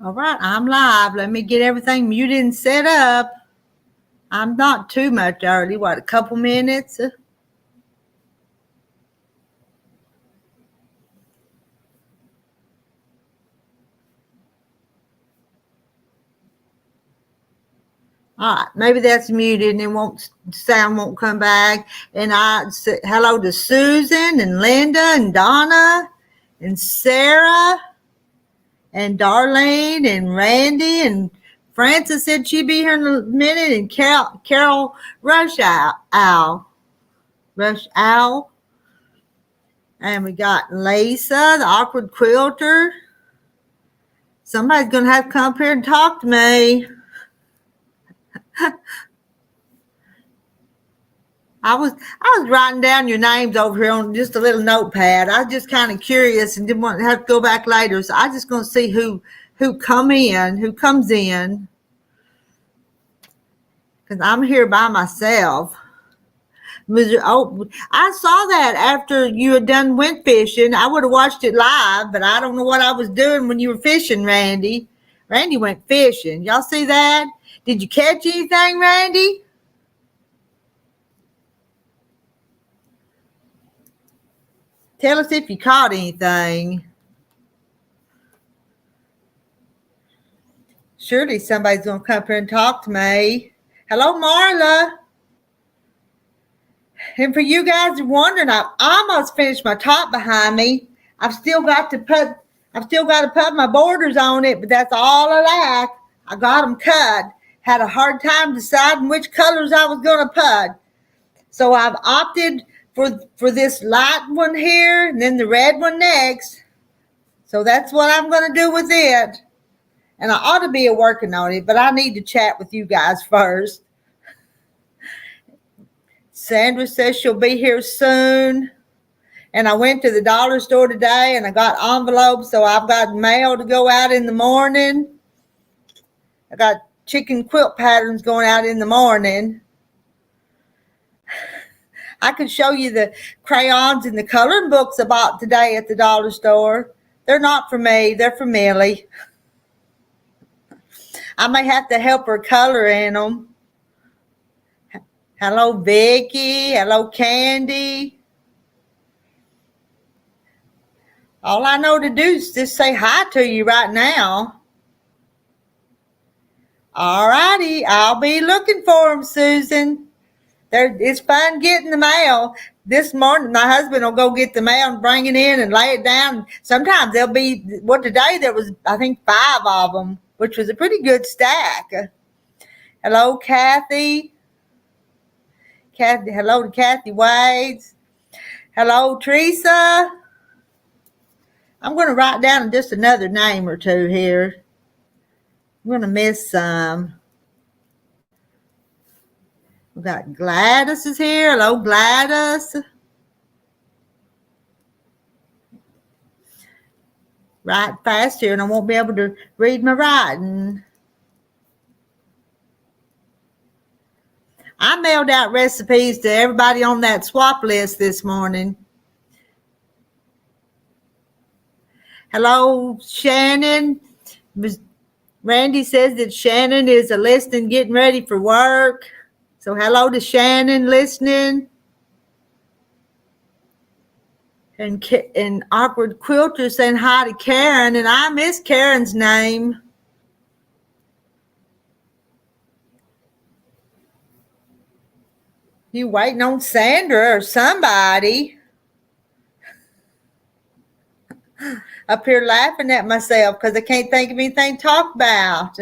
All right, I'm live. Let me get everything muted and set up. I'm not too much early. What, a couple minutes? All right, maybe that's muted and sound won't come back. And I say hello to Susan and Linda and Donna and Sarah and Darlene and Randy and Francis said she'd be here in a minute, and Carol Rush Owl. And we got Lisa, the awkward quilter. Somebody's going to have to come up here and talk to me. I was writing down your names over here on just a little notepad. I was just kind of curious and didn't want to have to go back later. So I just going to see who comes in. Because I'm here by myself. Oh, I saw that after you had went fishing. I would have watched it live, but I don't know what I was doing when you were fishing, Randy. Randy went fishing. Y'all see that? Did you catch anything, Randy? Tell us if you caught anything. Surely somebody's going to come up here and talk to me. Hello, Marla. And for you guys wondering, I almost finished my top behind me. I've still got to put my borders on it, but that's all I lack. I got them cut. Had a hard time deciding which colors I was going to put. So I've opted for this light one here and then the red one next. So that's what I'm going to do with it. And I ought to be working on it, but I need to chat with you guys first. Sandra says she'll be here soon. And I went to the dollar store today and I got envelopes, so I've got mail to go out in the morning. I got chicken quilt patterns going out in the morning. I could show you the crayons and the coloring books I bought today at the dollar store. They're not for me. They're for Millie. I may have to help her color in them. Hello, Vicky. Hello, Candy. All I know to do is just say hi to you right now. All righty. I'll be looking for them, Susan. It's fun getting the mail. This morning, my husband will go get the mail and bring it in and lay it down. Sometimes there'll be, today there was, I think, 5 of them, which was a pretty good stack. Hello, Kathy. Hello to Kathy Wades. Hello, Teresa. I'm going to write down just another name or two here. I'm going to miss some. We got Gladys is here. Hello, Gladys. Write fast here and I won't be able to read my writing. I mailed out recipes to everybody on that swap list this morning. Hello, Shannon. Randy says that Shannon is listening, getting ready for work. So hello to Shannon listening. And Awkward Quilter saying hi to Karen. And I miss Karen's name. You waiting on Sandra or somebody? Up here laughing at myself because I can't think of anything to talk about.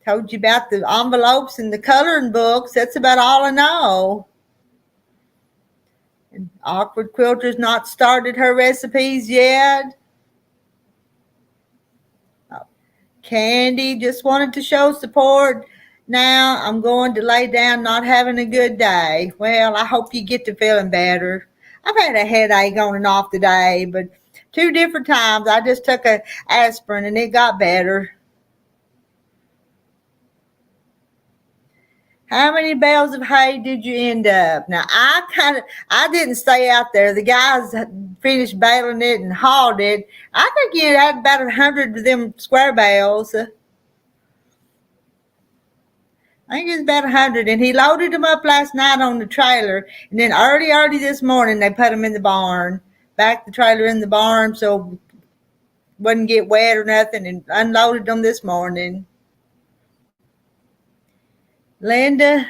Told you about the envelopes and the coloring books. That's about all I know. And Awkward Quilter's not started her recipes yet. Oh, Candy just wanted to show support. Now I'm going to lay down, not having a good day. Well, I hope you get to feeling better. I've had a headache on and off today, but 2 different times I just took an aspirin and it got better. How many bales of hay did you end up? Now I didn't stay out there. The guys finished baling it and hauled it. I think you had about 100 of them square bales. I think it's about 100, and he loaded them up last night on the trailer, and then early this morning they put them in the barn, backed the trailer in the barn so it wouldn't get wet or nothing, and unloaded them this morning. Linda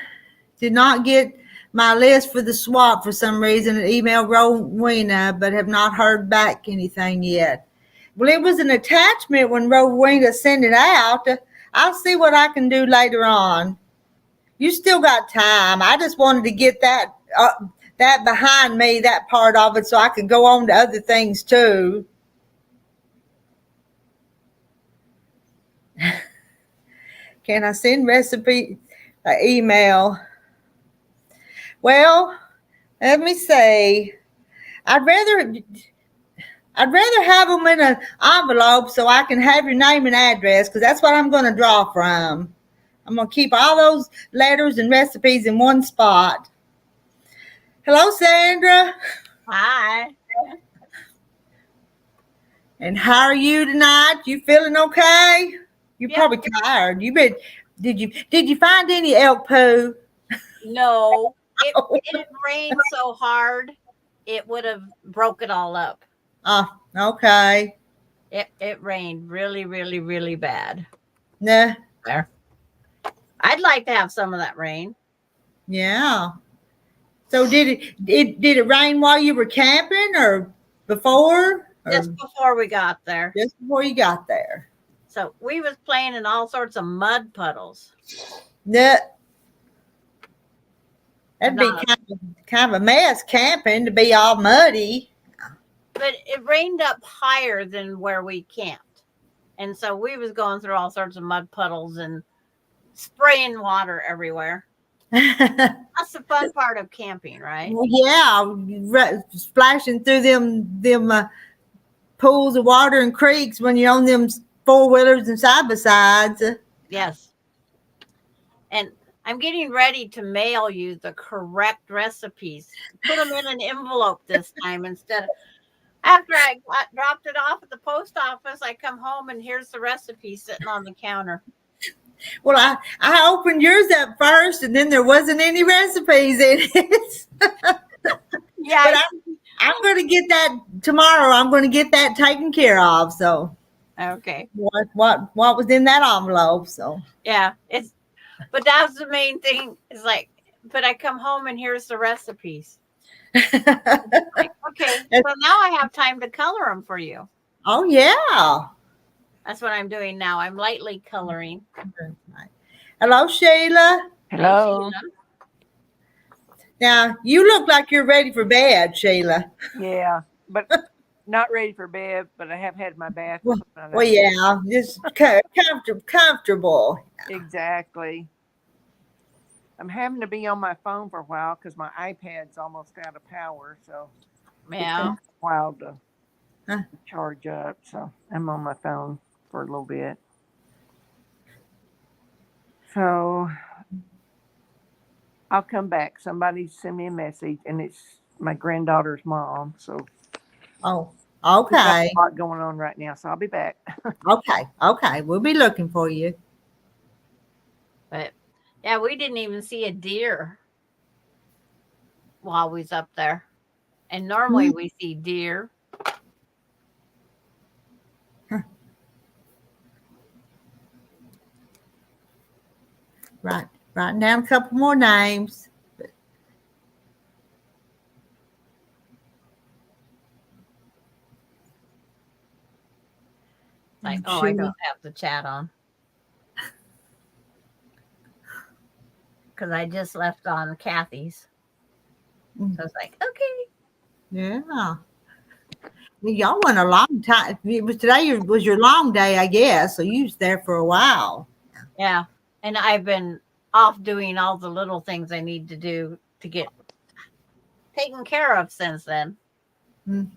did not get my list for the swap for some reason and emailed Rowena, but have not heard back anything yet. Well, it was an attachment when Rowena sent it out. I'll see what I can do later on. You still got time. I just wanted to get that behind me, that part of it, so I could go on to other things too. Can I send recipe email? Well, let me see. I'd rather have them in an envelope so I can have your name and address, because that's what I'm going to draw from. I'm going to keep all those letters and recipes in one spot. Hello, Sandra. Hi. And how are you tonight? You feeling okay? You're probably tired. Did you find any elk poo? No, it rained so hard, it would have broke it all up. Oh, okay. It rained really, really, really bad. Nah. There. I'd like to have some of that rain. Yeah. So did it rain while you were camping or before? Just before we got there. Just before you got there. So we was playing in all sorts of mud puddles. Yeah. That'd be kind of a mess camping to be all muddy. But it rained up higher than where we camped. And so we was going through all sorts of mud puddles and spraying water everywhere. That's the fun part of camping, right? Yeah, splashing through them pools of water and creeks when you're on them four-wheelers and side-by-sides. Yes. And I'm getting ready to mail you the correct recipes. Put them in an envelope this time instead of after I dropped it off at the post office. I come home and here's the recipe sitting on the counter. Well, I opened yours up first, and then there wasn't any recipes in it. Yeah, but I'm going to get that tomorrow. I'm going to get that taken care of. So, okay. What was in that envelope? So, yeah, but that's the main thing. Is like, but I come home and here's the recipes. Like, okay, so now I have time to color them for you. Oh yeah. That's what I'm doing now. I'm lightly coloring. Hello, Sheila. Hello. Sheila. Now, you look like you're ready for bed, Sheila. Yeah, but not ready for bed, but I have had my bath. Well yeah, just comfortable. Exactly. I'm having to be on my phone for a while because my iPad's almost out of power. So yeah, it takes a while to charge up. So I'm on my phone for a little bit. So I'll come back. Somebody send me a message, and it's my granddaughter's mom. So oh, okay. A lot going on right now, so I'll be back. Okay. We'll be looking for you. But yeah, we didn't even see a deer while we was up there, and normally we see deer. Right. Writing down a couple more names. Like, I don't have the chat on. Because I just left on Kathy's. So I was like, okay. Yeah. Y'all went a long time. Today was your long day, I guess. So you was there for a while. Yeah. And I've been off doing all the little things I need to do to get taken care of since then. Well,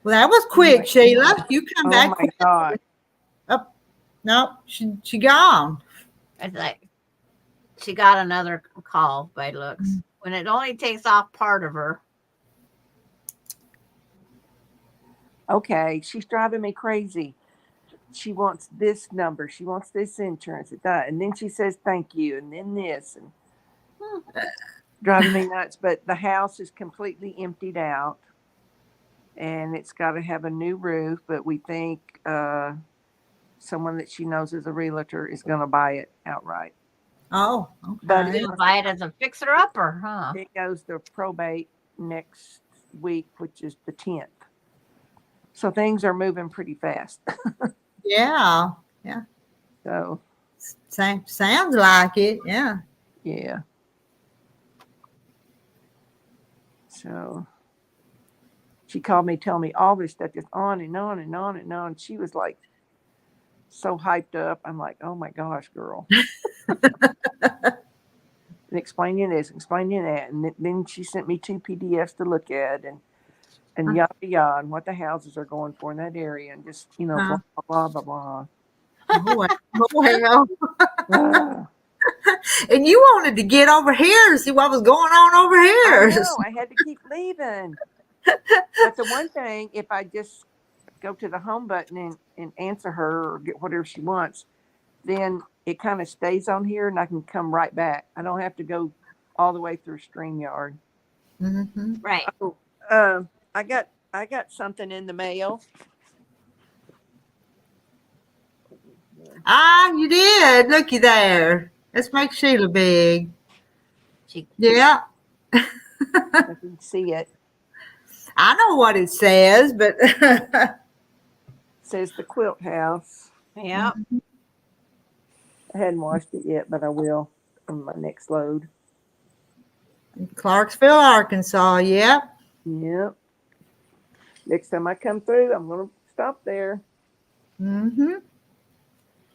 that was quick, Sheila. You come back. Oh, my God. Oh, no, she gone. It's like, She got another call by looks. When it only takes off part of her. Okay, she's driving me crazy. She wants this number. She wants this insurance. And then she says thank you, and then this, and driving me nuts. But the house is completely emptied out, and it's got to have a new roof. But we think someone that she knows is a realtor is going to buy it outright. Oh, But okay. You'll buy it as a fixer-upper, huh? it goes to probate next week, which is the 10th. So things are moving pretty fast. Yeah. So, Sounds like it. Yeah. yeah. So she called me, telling me all this stuff, just on and on and on and on. She was like so hyped up. I'm like, oh my gosh, girl. And explaining this, explaining that. And then she sent me 2 PDFs to look at and yada yada, and what the houses are going for in that area, and just, blah, blah, blah, blah. Oh, well. Ah. And you wanted to get over here to see what was going on over I here. know, I had to keep leaving. But the one thing, if I just go to the home button and answer her or get whatever she wants, then it kind of stays on here and I can come right back. I don't have to go all the way through StreamYard. Mm-hmm. Right. Oh, I got something in the mail. Ah, you did. Looky there. Let's make Sheila big. Yeah. I can see it. I know what it says, but It says the Quilt House. Yep. I hadn't washed it yet, but I will on my next load. Clarksville, Arkansas. Yep. Yep. Next time I come through, I'm going to stop there. Mm-hmm.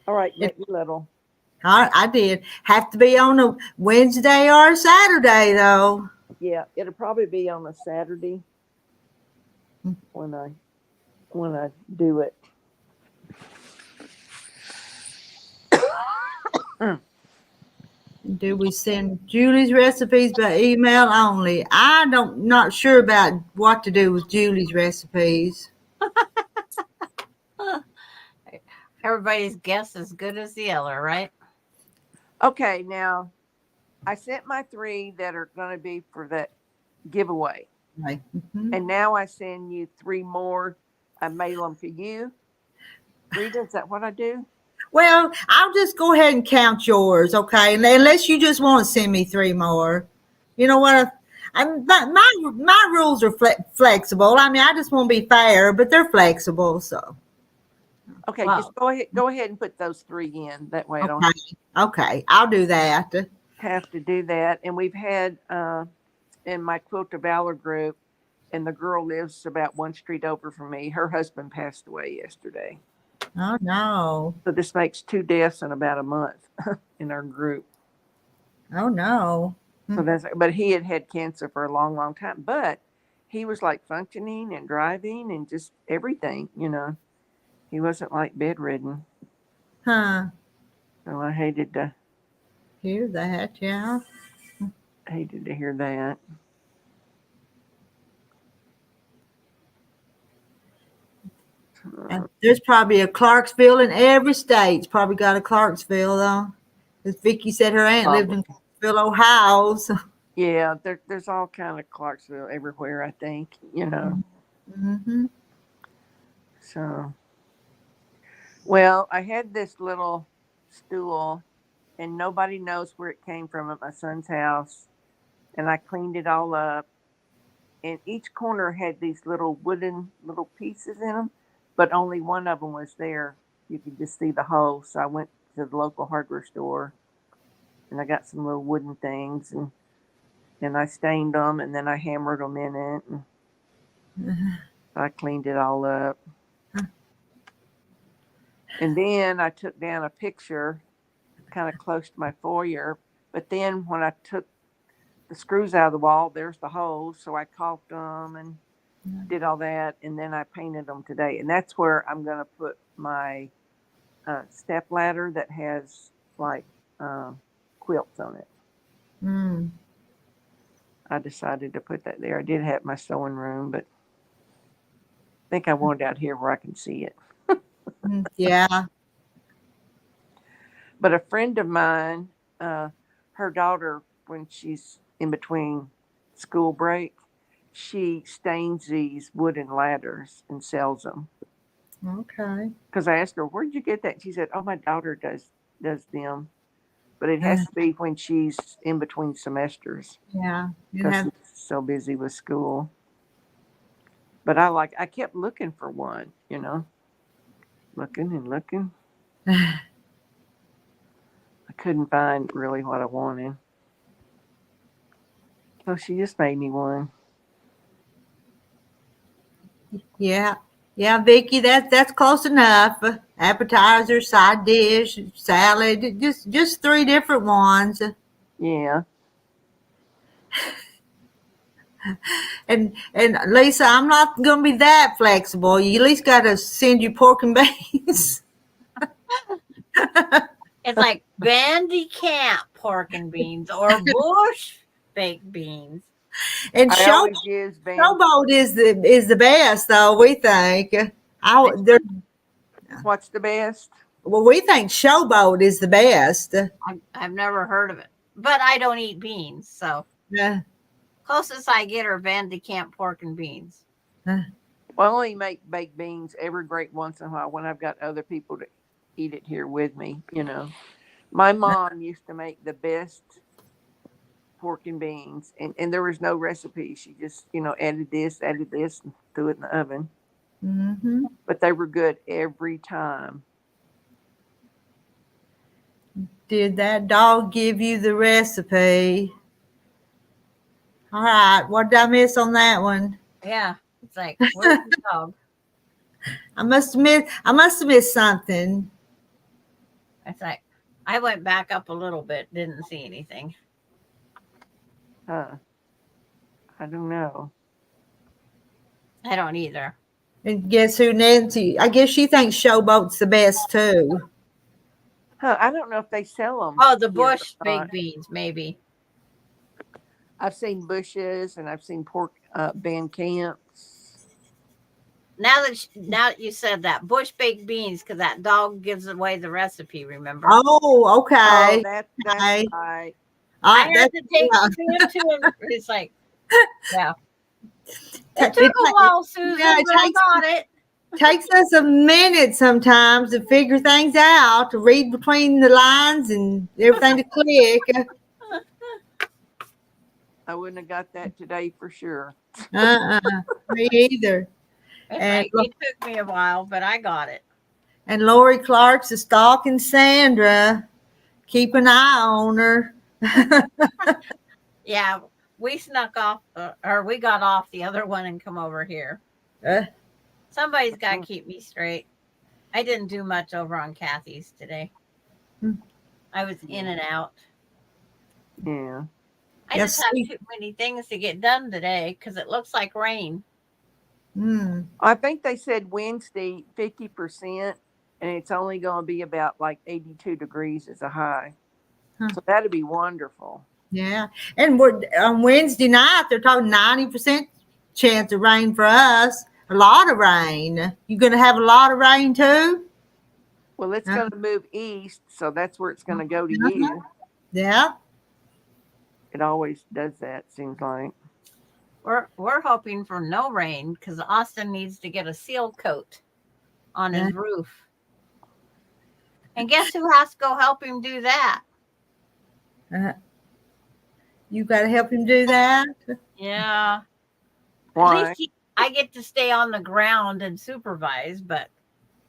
All right, make me little. I did. Have to be on a Wednesday or a Saturday, though. Yeah, it'll probably be on a Saturday when I do it. Do we send Julie's recipes by email only? Not sure about what to do with Julie's recipes. Everybody's guess as good as the other, right? Okay, now I sent my 3 that are going to be for that giveaway. Right. Mm-hmm. And now I send you 3 more. I mail them to you. Rita, is that what I do? Well, I'll just go ahead and count yours, okay? Unless you just want to send me 3 more. You know what? My rules are flexible. I mean, I just want to be fair, but they're flexible. So. Okay, Wow. just go ahead and put those 3 in. That way I don't Okay, I'll do that. have to do that. And we've had in my Quilt of Valor group, and the girl lives about 1 street over from me. Her husband passed away yesterday. Oh no! So this makes 2 deaths in about a month in our group. Oh no! So but he had had cancer for a long, long time. But he was like functioning and driving and just everything, He wasn't like bedridden. Huh? So I hated to Hear that? Yeah. hear that. And there's probably a Clarksville in every state. It's probably got a Clarksville though. Because Vicki said her aunt lived in Clarksville, Ohio. So. Yeah, there's all kind of Clarksville everywhere, I think, Mm-hmm. So, well, I had this little stool, and nobody knows where it came from at my son's house, and I cleaned it all up, and each corner had these little wooden little pieces in them, but only one of them was there. You could just see the hole. So I went to the local hardware store, and I got some little wooden things, and I stained them, and then I hammered them in it, and I cleaned it all up. And then I took down a picture kind of close to my foyer, but then when I took the screws out of the wall, there's the holes, so I caulked them and did all that, and then I painted them today, and that's where I'm going to put my step ladder that has like quilts on it. Mm. I decided to put that there. I did have my sewing room, but I think I want it out here where I can see it. Yeah. But a friend of mine, her daughter, when she's in between school break, she stains these wooden ladders and sells them. Okay. Because I asked her, "Where'd you get that?" She said, "Oh, my daughter does them, but it has to be when she's in between semesters Yeah. You because have. she's so busy with school." But I kept looking for one, looking and looking. I couldn't find really what I wanted. So she just made me one. Yeah. Yeah, Vicky, that's close enough. Appetizer, side dish, salad, just three different ones. Yeah. And Lisa, I'm not gonna be that flexible. You at least gotta send you pork and beans. It's like Vandy Camp pork and beans or Bush baked beans. And I always use band. showboat is the best though, we think. There, What's the best? well, we think showboat is the best. I've never heard of it, but I don't eat beans, so Uh, closest I get are Vandy Camp pork and beans. Well, I only make baked beans every great once in a while when I've got other people to eat it here with me. My mom used to make the best pork and beans, and there was no recipe. She just, added this, and threw it in the oven. mm-hmm. But they were good every time. Did that dog give you the recipe? All right, what did I miss on that one? Yeah, it's like where's the dog? I must have missed something. It's like I went back up a little bit, didn't see anything. Huh. I don't know. I don't either. And guess who, Nancy? I guess she thinks showboat's the best too. Huh. I don't know if they sell them. Oh, the Bush baked beans, maybe. I've seen bushes and I've seen pork band camps. Now that you said that, Bush baked beans, because that dog gives away the recipe. Remember? Oh, okay. Oh, that's Okay. right. I had to take it to him too, and it's like, yeah. It took a while, Susan, Yeah, but I got it. Takes us a minute sometimes to figure things out, to read between the lines and everything to click. I wouldn't have got that today for sure. Me either. It's And, like, it took me a while, but I got it. and Lori Clark's is stalking Sandra. Keep an eye on her. Yeah, we snuck off, or we got off the other one and come over here. Somebody's got to keep me straight. I didn't do much over on Kathy's today. I was in and out. Yeah. I just have too many things to get done today because it looks like rain. I think they said Wednesday 50%, and it's only going to be about like 82 degrees as a high. So that'd be wonderful. Yeah. And we're on Wednesday night, they're talking 90% chance of rain for us. A lot of rain. You going to have a lot of rain too? Well, it's going to move east, so that's where it's going to go to you. Yeah. It always does that, seems like. We're hoping for no rain because Austin needs to get a seal coat on his roof. And guess who has to go help him do that? You got to help him do that? Yeah. Why? At least I get to stay on the ground and supervise, but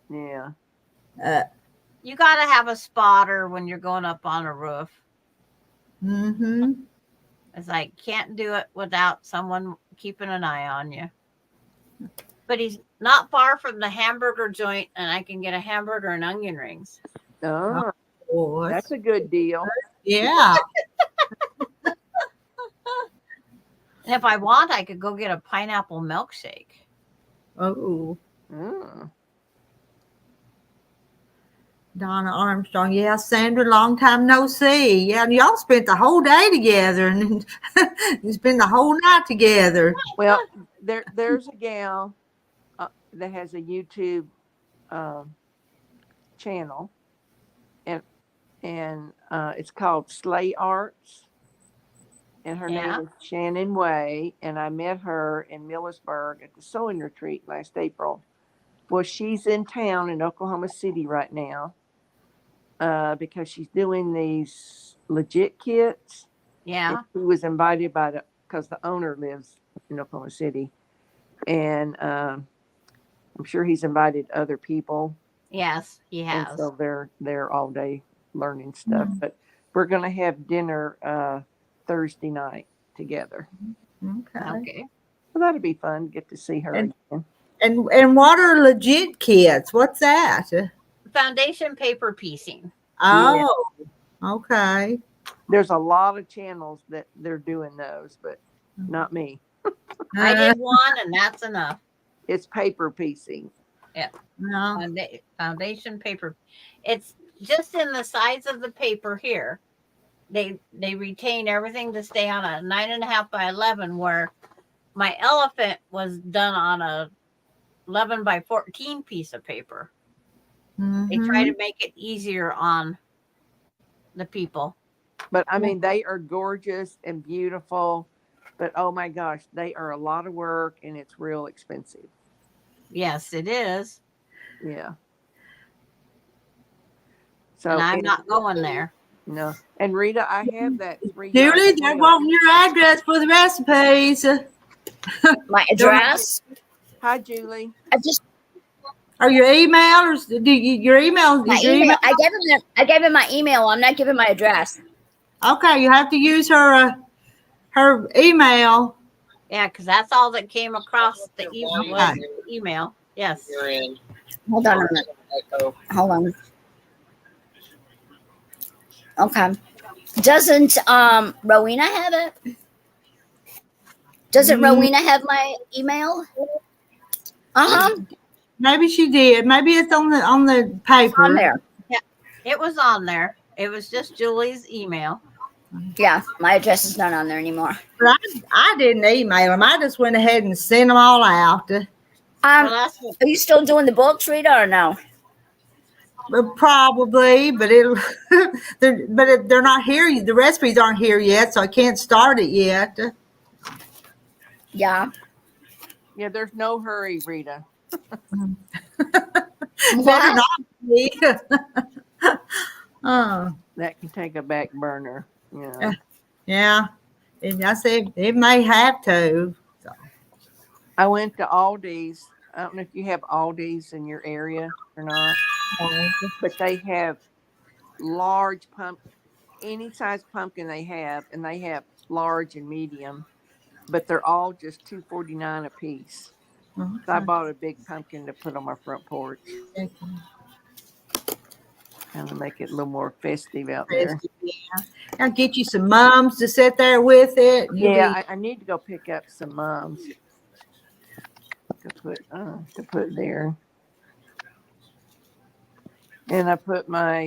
yeah. You got to have a spotter when you're going up on a roof. Mm-hmm. It's like, can't do it without someone keeping an eye on you. But he's not far from the hamburger joint, and I can get a hamburger and onion rings. Oh, that's a good deal. Yeah. And if I want, I could go get a pineapple milkshake. Oh. Donna Armstrong. Yeah, Sandra, long time no see. Yeah, and y'all spent the whole day together and you spent the whole night together. Well, there's a gal that has a YouTube um channel, and it's called Slay Arts, and her name Yeah. is Shannon Way, and I met her in Millersburg at the sewing retreat last April. Well, she's in town in Oklahoma City right now because she's doing these legit kits. And Yeah. she was invited because the owner lives in Oklahoma City, and I'm sure he's invited other people, Yes, he and has. so they're all day learning stuff. Mm. But we're gonna have dinner Thursday night together. Okay. Okay. So that'll be fun to get to see her And again. and what are legit kits? What's that? Foundation paper piecing. Yeah, Oh, okay. there's a lot of channels that they're doing those, but not me. I Uh, did one, and that's enough. It's paper piecing. Yeah. no. Foundation paper. It's just in the size of the paper here. They retain everything to stay on a 9.5 by 11, where my elephant was done on a 11 by 14 piece of paper. They try Mhm. to make it easier on the people. But I mean, they are gorgeous and beautiful. But oh my gosh, they are a lot of work and it's real expensive. Yes, it is. Yeah. And So I'm not going there. no. And Rita, I have that 3-yard Julie, they're quilt. wanting your address for the recipes. My address. Hi, Julie. I just Or your email, or your email? my Is your email. email? I gave him my email. I'm not giving my address. Okay, you have to use her email. Yeah, because that's all that came across the email. Yes. You're in. Hold on a minute. Hold on. Okay. Doesn't Rowena have it? Doesn't Rowena have my email? Uh-huh. Maybe she did. Maybe it's on the paper. On there. It was on there. It was just Julie's email. Yeah, my address is not on there anymore. But I didn't email them. I just went ahead and sent them all out. Well, that's what, Are you still doing the books, Rita, or no? Probably, but they're not here. The recipes aren't here yet, so I can't start it yet. Yeah. Yeah, there's no hurry, Rita. Better What? not be. That can take a back burner. Yeah. Yeah, and I said it may have to. So. I went to Aldi's. I don't know if you have Aldi's in your area or not, but they have large any size pumpkin they have, and they have large and medium, but they're all just $2.49 a piece. So I bought a big pumpkin to put on my front porch, kind of make it a little more festive out there. Yeah. I'll get you some mums to sit there with it. Yeah, I need to go pick up some mums to put there. And I put my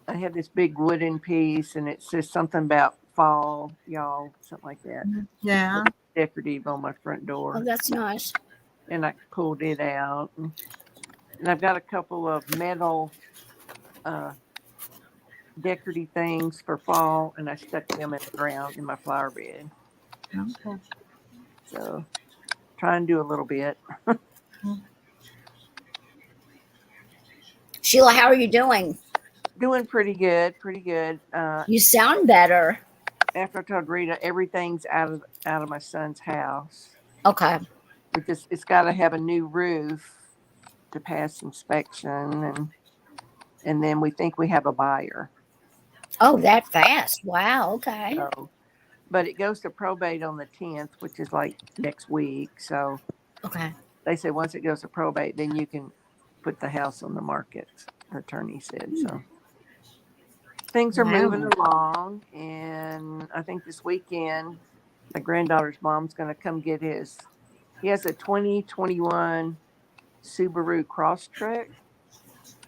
I had this big wooden piece, and it says something about fall, y'all, something like that. Yeah. Decorative on my front door. Oh, that's nice. And I pulled it out. And I've got a couple of metal decorative things for fall, and I stuck them in the ground in my flower bed. Okay. So try and do a little bit. Sheila, how are you doing? Doing pretty good, pretty good. You sound better. After I told Rita everything's out of my son's house. Okay. It's got to have a new roof to pass inspection, and then we think we have a buyer. Oh, that fast. Wow. Okay. So, but it goes to probate on the 10th, which is like next week. So Okay. they said once it goes to probate, then you can put the house on the market, her attorney said. So things are moving along, and I think this weekend my granddaughter's mom's going to come get he has a 2021 Subaru Crosstrek,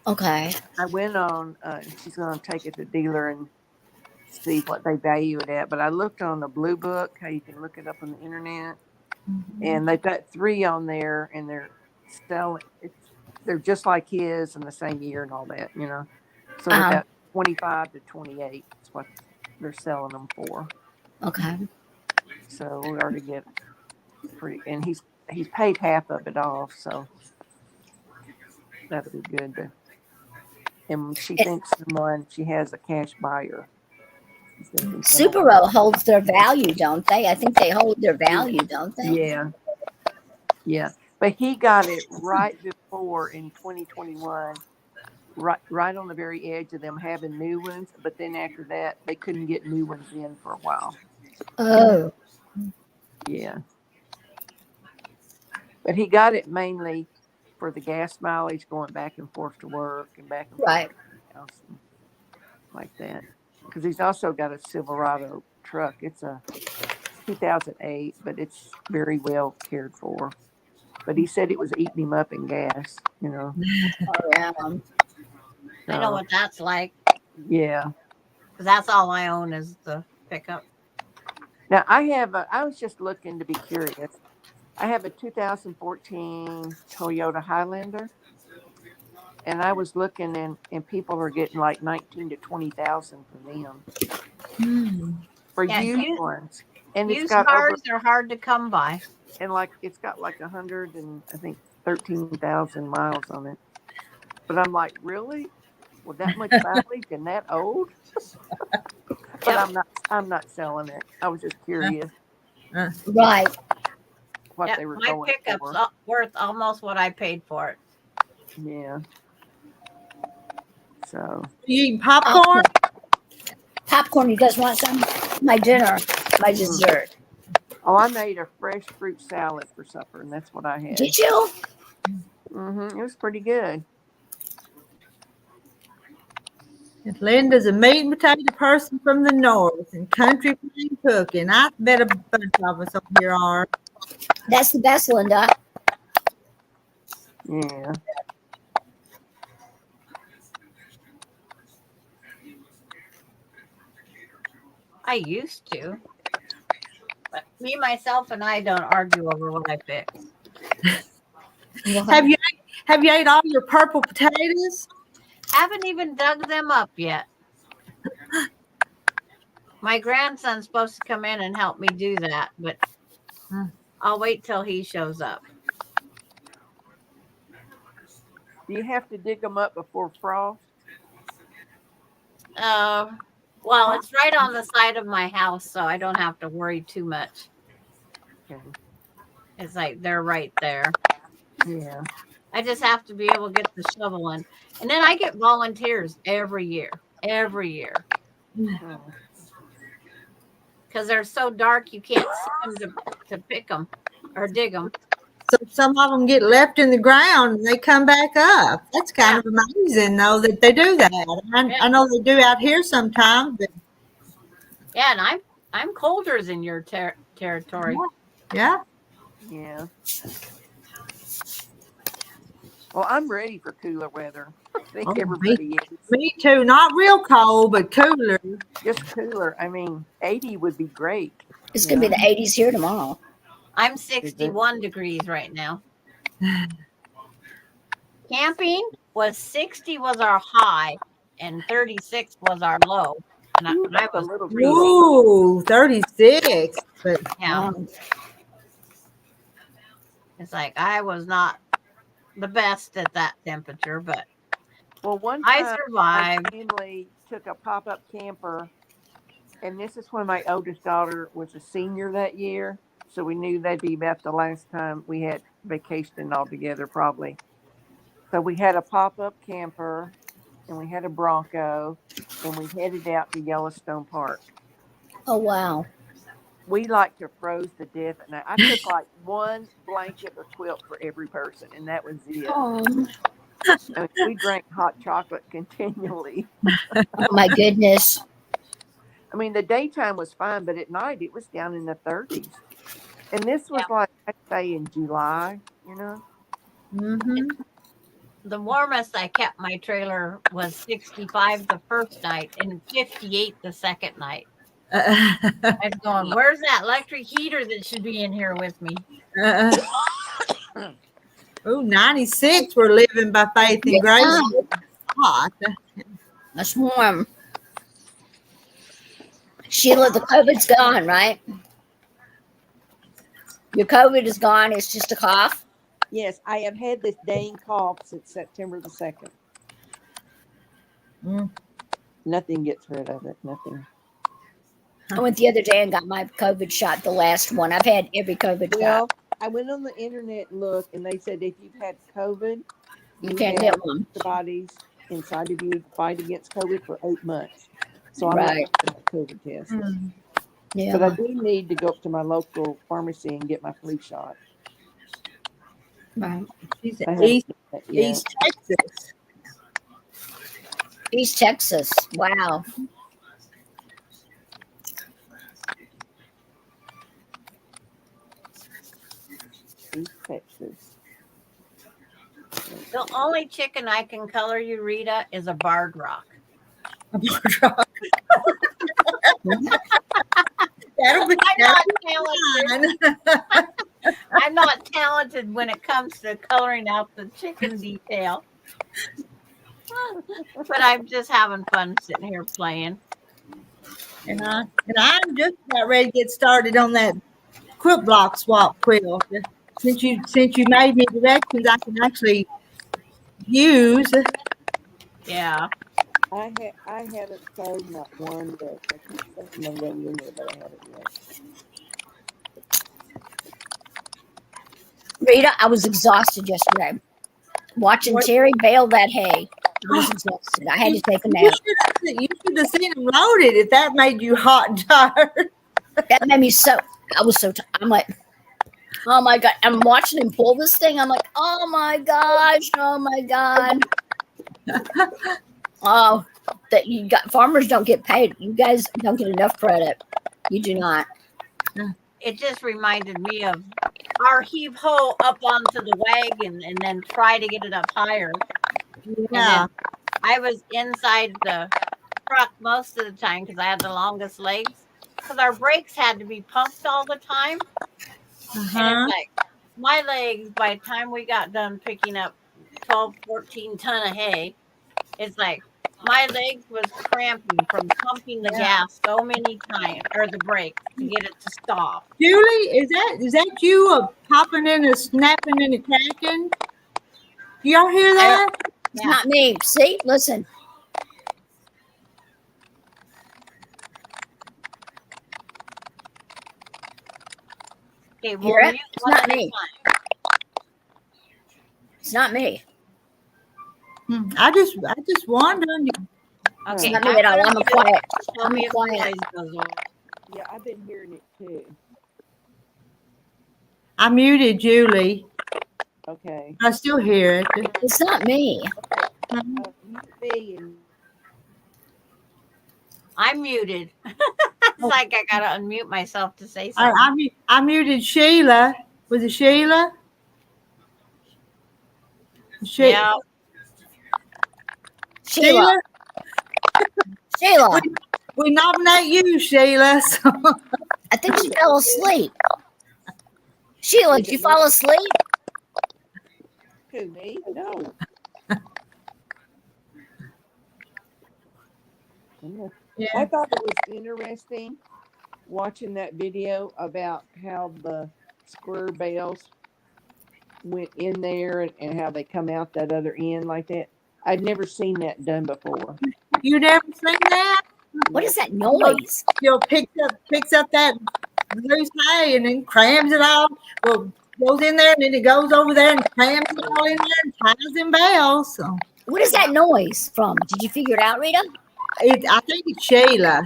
Okay. I went on. She's going to take it to the dealer and see what they value it at. But I looked on the Blue Book, how you can look it up on the internet, and they've got 3 on there, and they're selling. They're just like his in the same year and all that, you know. So they're Uh-huh. about 25 to 28. That's what they're selling them for. Okay. So we already get pretty, and he's paid half of it off, so that'll be good. And she It, thinks she has a cash buyer. She's thinking someone. Super Bowl holds their value, don't they? I think they hold their value, don't they? Yeah, yeah. But he got it right before in 2021, right on the very edge of them having new ones. But then after that, they couldn't get new ones in for a while. Oh, Yeah. But he got it mainly for the gas mileage going back and forth to work and back and forth right. to the house and like that. Because he's also got a Silverado truck. It's a 2008, but it's very well cared for. But he said it was eating him up in gas, you know. Oh, yeah. I know So, what that's like yeah. because that's all I own is the pickup. Now I was just looking to be curious. I have a 2014 Toyota Highlander, and I was looking, and people are getting like 19 to 20,000 for them for Yeah, used ones, and it's used got over cars are hard to come by. and like it's got like 100 and I think 13,000 miles on it. But I'm like, really? With that much mileage and that old? But Yep. I'm not selling it. I was just curious Right. what Yep. they were My going pickup's for. worth almost what I paid for it. Yeah. So You eating popcorn? Popcorn, you guys want some? My dinner, my dessert. oh, I made a fresh fruit salad for supper, and that's what I had. Did you? It was pretty good. Linda's a meat and potato person from the north and country plain cooking. I bet a bunch of us over here are. That's the best, Linda. Yeah. I used to, but me, myself, and I don't argue over what I fix. Have you ate all your purple potatoes? Haven't even dug them up yet. My grandson's supposed to come in and help me do that, but I'll wait till he shows up. Do you have to dig them up before frost? Well, it's right on the side of my house, so I don't have to worry too much. Okay. It's like they're right there. Yeah. I just have to be able to get the shovel in. And then I get volunteers every year. Oh. Because they're so dark you can't see them to pick them or dig them. So some of them get left in the ground and they come back up. That's kind of amazing, though, that they do that. I know they do out here sometimes. But Yeah, and I'm colder than your territory. yeah. Yeah. Well, I'm ready for cooler weather. I think Oh, everybody is. Me too. Not real cold, but cooler. Just cooler. I mean, 80 would be great. It's going to be the 80s here tomorrow. I'm 61 degrees right now. Camping was 60 was our high and 36 was our low. And I a was little freezing. Ooh, 36. But Yeah. It's like I was not the best at that temperature, but well, one I time survived. my family took a pop-up camper, and this is when my oldest daughter was a senior that year, so we knew that'd be about the last time we had vacationing all together, probably. So we had a pop-up camper, and we had a Bronco, and we headed out to Yellowstone Park. Oh, wow. We like to froze to death at night. I took like one blanket or quilt for every person, and that was it. Oh, I mean, we drank hot chocolate continually. oh my goodness. I mean, the daytime was fine, but at night it was down in the 30s. And this was like, I'd say in July, you know? mm-hmm. the warmest I kept my trailer was 65 the first night and 58 the second night. I was going, where's that electric heater that should be in here with me? Oh, 96. We're living by faith and grace. Yeah. Hot. That's warm. Sheila, the COVID's gone, right? Your COVID is gone. It's just a cough. Yes, I have had this dang cough since September the 2nd. Mm. Nothing gets rid of it. Nothing. I went the other day and got my COVID shot, the last one. I've had every COVID Well, shot. I went on the internet and looked, and they said if you've had COVID, You can't get one. antibodies inside of you to fight against COVID for 8 months. So I'm Right. not getting a COVID test. Mm. Yeah. But I do need to go up to my local pharmacy and get my flu shot. Right. She's I in haven't East, done that yet. East Texas. East Texas. Wow. East Texas. The only chicken I can color you, Rita, is a barred rock. That'll be I'm not talented. fun. I'm not talented when it comes to coloring out the chicken detail. But I'm just having fun sitting here playing. And I'm just about ready to get started on that quilt block swap quilt. Since you made me directions I can actually use. Yeah. I haven't sold not one, but I keep thinking I'm going in there, but I haven't yet. Rita, I was exhausted yesterday. Watching What? Terry bale that hay. I was exhausted. I had to take a nap. You should have seen them loaded if that made you hot and tired. That made me so, I was so tired. I'm like, oh my God. I'm watching him pull this thing. I'm like, oh my gosh. Oh my God. Oh, that you got, farmers don't get paid. You guys don't get enough credit. You do not. It just reminded me of our heave ho up onto the wagon and then try to get it up higher. Yeah. And then I was inside the truck most of the time because I had the longest legs. Because our brakes had to be pumped all the time. And Uh-huh. it's like my legs, by the time we got done picking up 12, 14 ton of hay, it's like my legs was cramping from pumping the gas so many times, or the brakes, to get it to stop. Julie, is that you popping in and snapping and cracking? Do y'all hear that? It's not me. See, listen. Okay, Hear well, it? mute It's one not at a me. time. It's not me. I just wondered. Okay, It's not me at all. I'm a quiet. Tell I'm me if the quiet. noise goes off. Yeah, I've been hearing it too. I muted Julie. Okay. I still hear it. It's not me. Me and I'm muted. It's like I gotta unmute myself to say something. I muted Sheila. Was it Sheila? Yeah. Sheila. Sheila. We nominate you, Sheila. So. I think she fell asleep. Sheila, did you fall asleep? who, me? No. Yeah. I thought it was interesting watching that video about how the square bales went in there and how they come out that other end like that. I'd never seen that done before. You never seen that? What is that noise? Still picks up that loose hay and then crams it all. Well, goes in there and then it goes over there and crams it all in there and ties in bales. So What is that noise from? Did you figure it out, Rita? I think it's Sheila.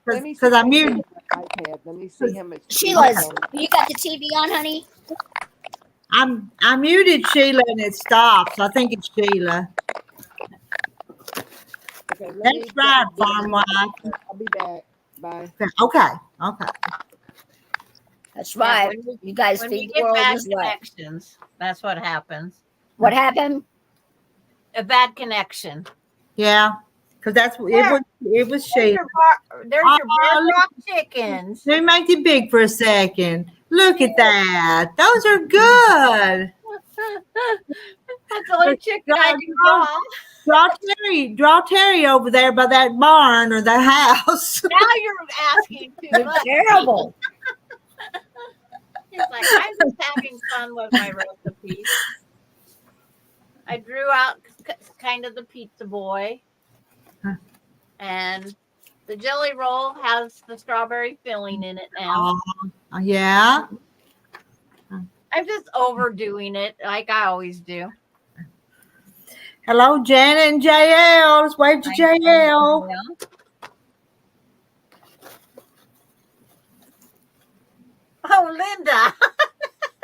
Let me Because see I muted. my iPad. Let me see how much. Sheila's, you got the TV on, honey? I muted Sheila and it stops. I think it's Sheila. Okay, That's right, farm wife. I'll be back. Bye. Okay. That's Yeah, right. when we- You guys When we feed the get world bad this way. connections, that's what happens. What happened? a bad connection. Yeah, because that's it was. It was There's shady. your Oh, bedrock chickens. let me make it big for a second. Look at that. Those are good. That's the only chicken I can Draw, draw. draw Terry over there by that barn or the house. Now you're asking too They're much. terrible. He's like, I'm just having fun with my recipes. I drew out kind of the pizza boy. And the jelly roll has the strawberry filling in it now. Yeah. I'm just overdoing it like I always do. Hello, Janet and JL. Let's wave to JL. Oh, Linda.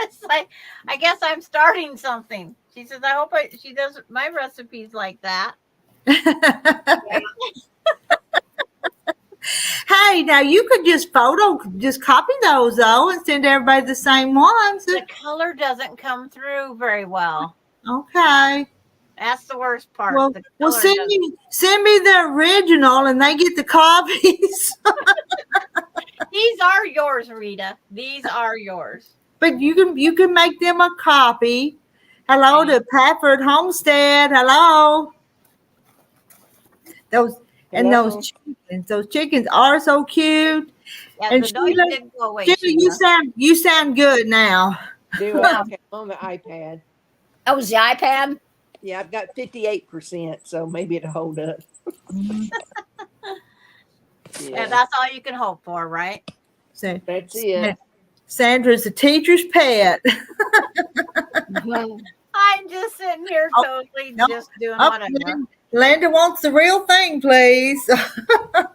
It's like, I guess I'm starting something. She says, I hope she does my recipes like that. Hey, now you could just copy those though and send everybody the same ones. The color doesn't come through very well. Okay. That's the worst part. Well, send me the original and they get the copies. These are yours, Rita. These are yours. But you can make them a copy. Hello to Pafford Homestead. Hello. Those chickens are so cute. Yeah, and the noise didn't go away. Sheila, you sound good now. Do okay on the iPad. That was the iPad. Yeah, I've got 58%, so maybe it'll hold up. Yeah, that's all you can hope for, right? So, that's it. Sandra's a teacher's pet. I'm just sitting here totally just doing whatever. Linda wants the real thing, please. The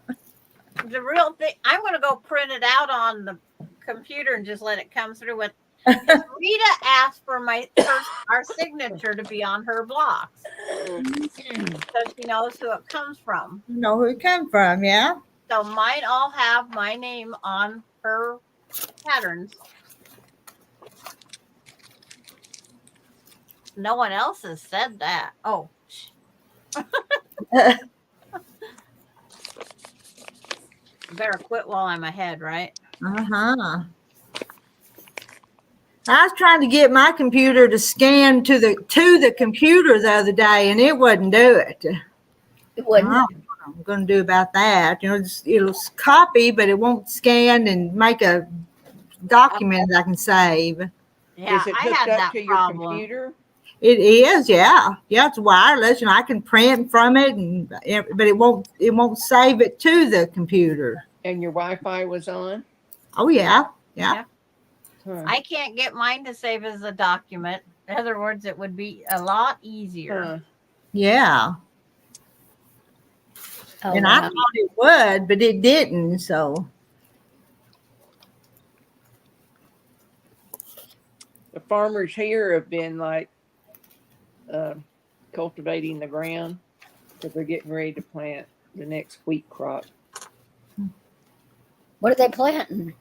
real thing. I'm going to go print it out on the computer and just let it come through with. Rita asked for our signature to be on her blocks, so she knows who it comes from. You know who it came from, yeah. So mine all have my name on her patterns. No one else has said that. Oh. Better quit while I'm ahead, right? Uh-huh. I was trying to get my computer to scan to the computer the other day, and it wouldn't do it. It wouldn't. I'm going to do about that. You know, it'll copy, but it won't scan and make a document that I can save. Yeah, is it I hooked had up that to problem. your computer? It is, yeah. Yeah, it's wireless, and I can print from it, but it won't save it to the computer. And your Wi-Fi was on? Oh yeah. Huh. I can't get mine to save as a document. In other words, it would be a lot easier. Yeah. Oh, and I thought it would, but it didn't. So the farmers here have been like cultivating the ground because they're getting ready to plant the next wheat crop. What are they planting?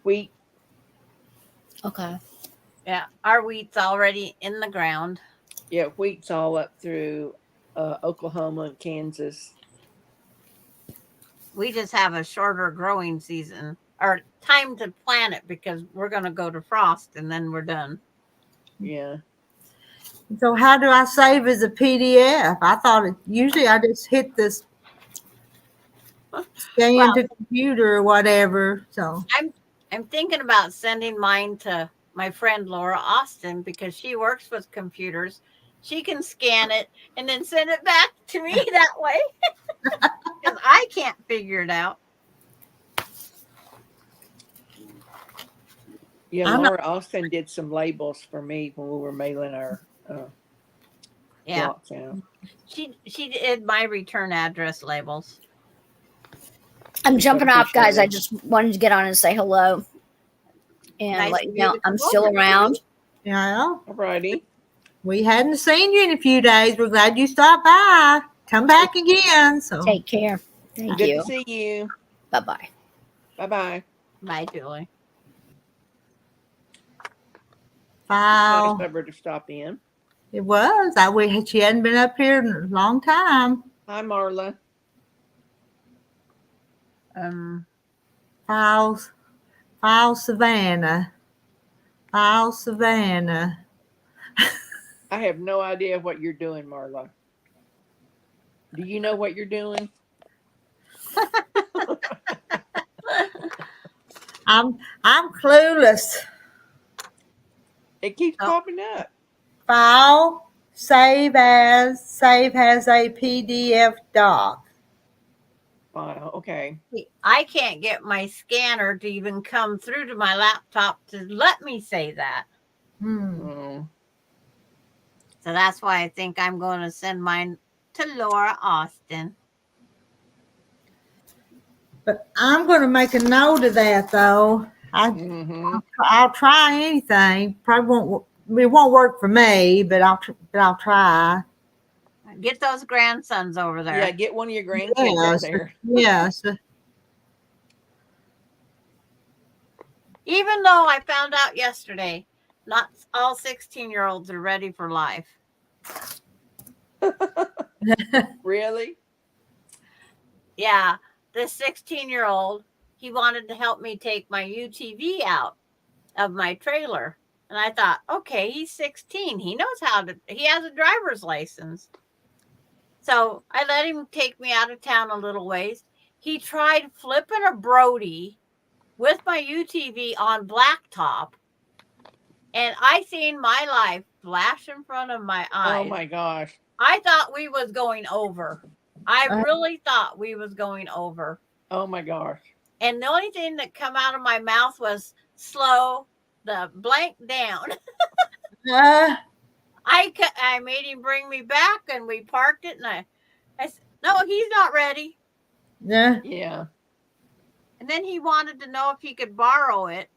Wheat. Okay. Yeah, our wheat's already in the ground. Yeah, wheat's all up through Oklahoma and Kansas. We just have a shorter growing season or time to plant it because we're going to go to frost and then we're done. Yeah. So how do I save as a PDF? I thought usually I just hit this scan to computer or whatever. So I'm thinking about sending mine to my friend Laura Austin because she works with computers. She can scan it and then send it back to me that way because I can't figure it out. Yeah, Laura Austin did some labels for me when we were mailing our blocks out. She did my return address labels. I'm jumping off, guys. I just wanted to get on and say hello and let you know I'm still around. Yeah. Alrighty. We hadn't seen you in a few days. We're glad you stopped by. Come back again. So take care. Thank you. Good to see you. Bye-bye. Bye-bye. Bye, Julie. Wow. Nice of her to stop in. It was. She hadn't been up here in a long time. Hi, Marla. Files Savannah. Files Savannah. I have no idea what you're doing, Marla. Do you know what you're doing? I'm clueless. It keeps Oh. popping up. File save has a PDF doc. File. Okay. I can't get my scanner to even come through to my laptop to let me say that. Oh. So that's why I think I'm going to send mine to Laura Austin. But I'm going to make a note of that, though. I'll try anything. Probably won't. It won't work for me, but I'll try. Get those grandsons over there. Yeah, get one of your grandkids up there. Yes. Even though I found out yesterday, not all 16-year-olds are ready for life. Really? Yeah, this 16-year-old, he wanted to help me take my UTV out of my trailer. And I thought, okay, he's 16. He knows he has a driver's license. So I let him take me out of town a little ways. He tried flipping a Brody with my UTV on blacktop. And I seen my life flash in front of my eyes. Oh my gosh. I thought we was going over. I really thought we was going over. Oh my gosh. And the only thing that come out of my mouth was slow the blank down. I made him bring me back, and we parked it, and I said, no, he's not ready. Yeah. And then he wanted to know if he could borrow it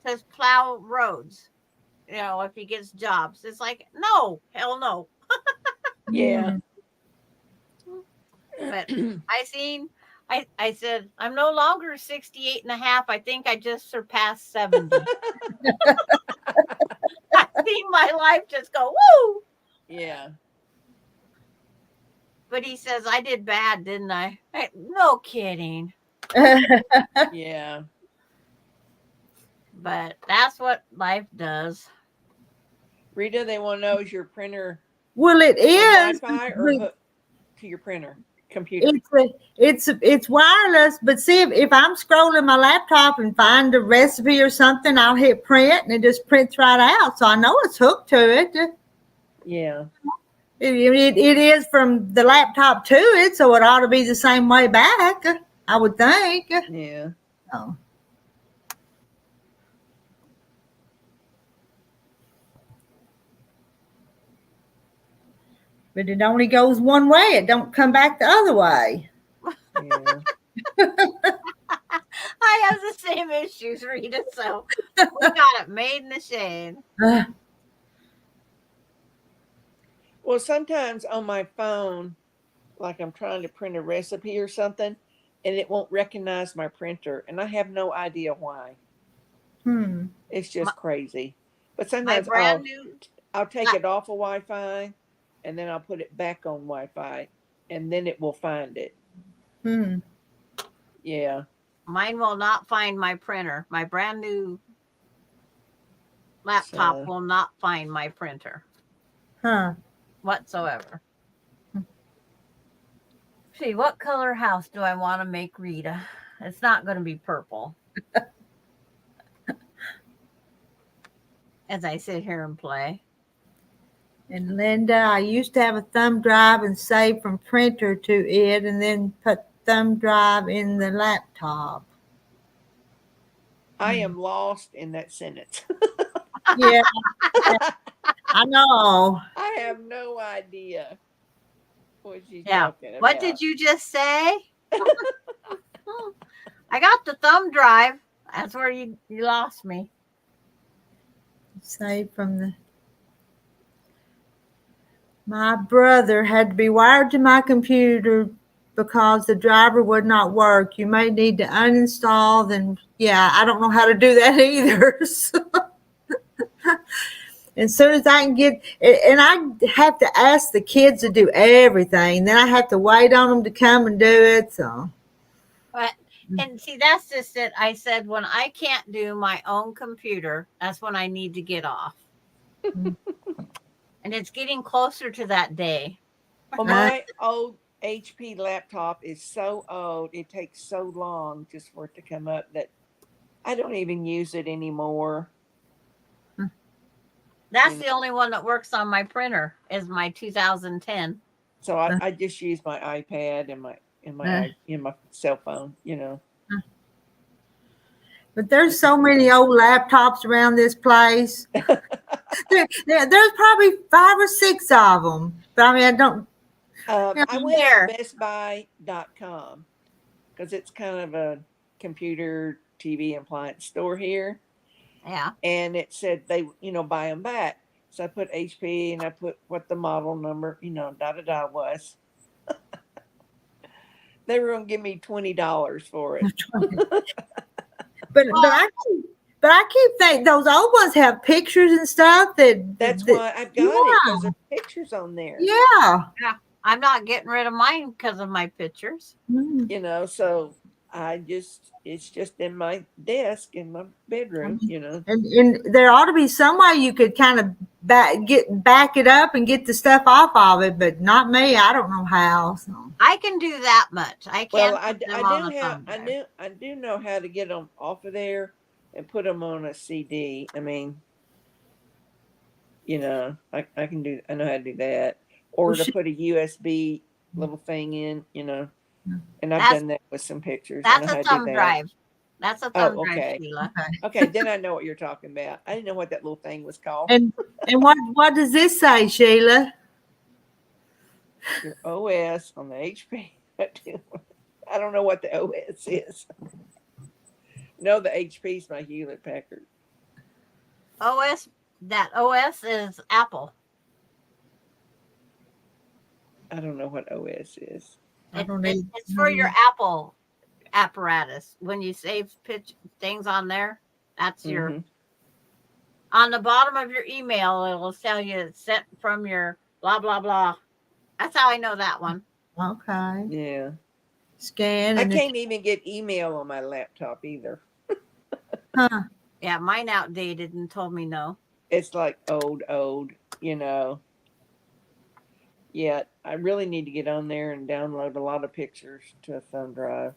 to plow roads, if he gets jobs. It's like, no, hell no. Yeah. But I said, I'm no longer 68 and a half. I think I just surpassed 70. I seen my life just go, woo. Yeah. But he says, I did bad, didn't I? No kidding. Yeah. But that's what life does. Rita, they want to know, is your printer Well, it is Wi-Fi or hooked to your printer computer? It's wireless, but see if I'm scrolling my laptop and find a recipe or something, I'll hit print and it just prints right out. So I know it's hooked to it. Yeah. It is from the laptop to it, so it ought to be the same way back, I would think. Yeah. Oh. But it only goes one way. It don't come back the other way. Yeah. I have the same issues, Rita, so we got it made in the shade. Well, sometimes on my phone, like I'm trying to print a recipe or something, and it won't recognize my printer, and I have no idea why. It's just crazy. But sometimes I'll take it off of Wi-Fi, and then I'll put it back on Wi-Fi, and then it will find it. Yeah. Mine will not find my printer. My brand new laptop will not find my printer. Whatsoever. See, what color house do I want to make Rita? It's not going to be purple. As I sit here and play. And Linda, I used to have a thumb drive and save from printer to it and then put thumb drive in the laptop. I am lost in that sentence. Yeah. I know. I have no idea what she's talking about. What did you just say? I got the thumb drive. That's where you lost me. Save from my brother had to be wired to my computer because the driver would not work. You may need to uninstall. Then, yeah, I don't know how to do that either. as soon as I can get, and I have to ask the kids to do everything. Then I have to wait on them to come and do it. So, But and see, that's just it. I said when I can't do my own computer, that's when I need to get off. And it's getting closer to that day. Well, my old HP laptop is so old, it takes so long just for it to come up that I don't even use it anymore. That's the only one that works on my printer is my 2010. So I just use my iPad and my cell phone, you know. but there's so many old laptops around this place. There's probably 5 or 6 of them. But I mean, I don't. I went on bestbuy.com because it's kind of a computer TV appliance store here. Yeah. And it said they, buy them back. So I put HP and I put what the model number, was. They were going to give me $20 for it. But I keep thinking those old ones have pictures and stuff. That's why I've got it, because there's pictures on there. Yeah. I'm not getting rid of mine because of my pictures. So it's just in my desk in my bedroom, And there ought to be some way you could kind of back it up and get the stuff off of it, but not me. I don't know how. So. I can do that much. I can't. Well, I do know how to get them off of there and put them on a CD. I mean, I can do. I know how to do that, or to put a USB little thing in, And I've done that with some pictures. That's a thumb drive. That's a thumb drive, Sheila. Okay, then I know what you're talking about. I didn't know what that little thing was called. And what does this say, Sheila? Your OS on the HP. I don't know what the OS is. No, the HP's my Hewlett Packard. OS is Apple. I don't know what OS is. It's for your Apple apparatus. When you save things on there, that's your. On the bottom of your email, it will tell you it's sent from your blah blah blah. That's how I know that one. Okay. Yeah. Scan. I can't even get email on my laptop either. Huh. Yeah, mine outdated and told me no. It's like old. Yeah, I really need to get on there and download a lot of pictures to a thumb drive.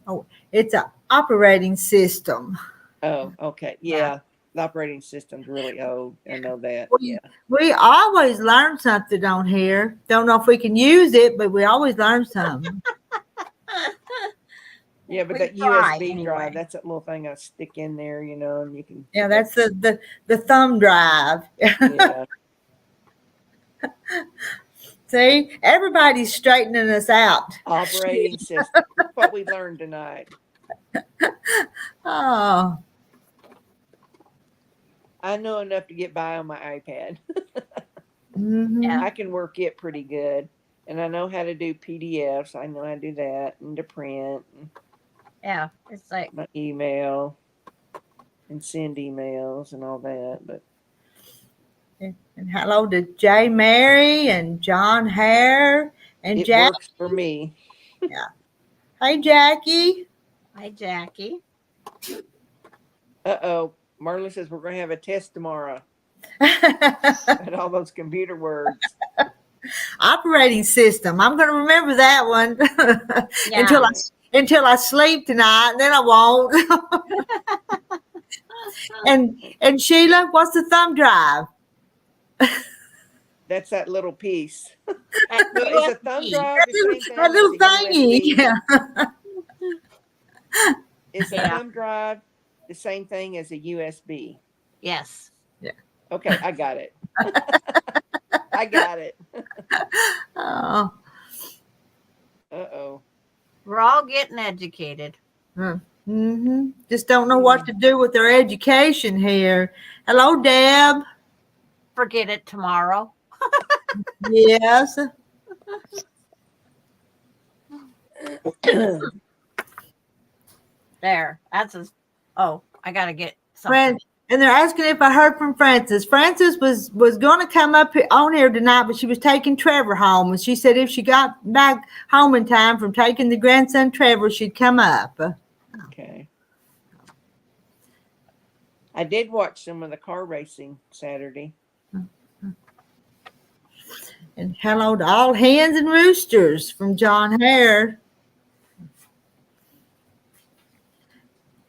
Oh, it's an operating system. Oh, okay. Yeah. The operating system's really old. I know that. We always learn something on here. Don't know if we can use it, but we always learn something. Yeah, but that USB drive, that's that little thing I stick in there, and you can. Yeah, that's the thumb drive. Yeah. See, everybody's straightening us out. Operating system. That's what we learned tonight. Oh. I know enough to get by on my iPad. Yeah. I can work it pretty good. And I know how to do PDFs. I know how to do that and to print. Yeah, it's like my email and send emails and all that. But and hello to Jay Mary and John Hare and Jackie. It works for me. Yeah. Hey, Jackie. Hi, Jackie. Uh-oh. Marla says we're going to have a test tomorrow. And all those computer words. Operating system. I'm going to remember that one until I sleep tonight. Then I won't. And Sheila, what's the thumb drive? That's that little piece. Is a thumb drive the same thing? That little thingy. Yeah. Is a thumb drive the same thing as a USB? Yes. Yeah. Okay, I got it. I got it. Oh. Uh-oh. We're all getting educated. Mm-hmm. Just don't know what to do with their education here. Hello, Deb. Forget it tomorrow. Yes. There. That's I gotta get something. And they're asking if I heard from Frances. Frances was going to come up on here tonight, but she was taking Trevor home. And she said if she got back home in time from taking the grandson Trevor, she'd come up. Okay. I did watch some of the car racing Saturday. And hello to all hens and roosters from John Hare.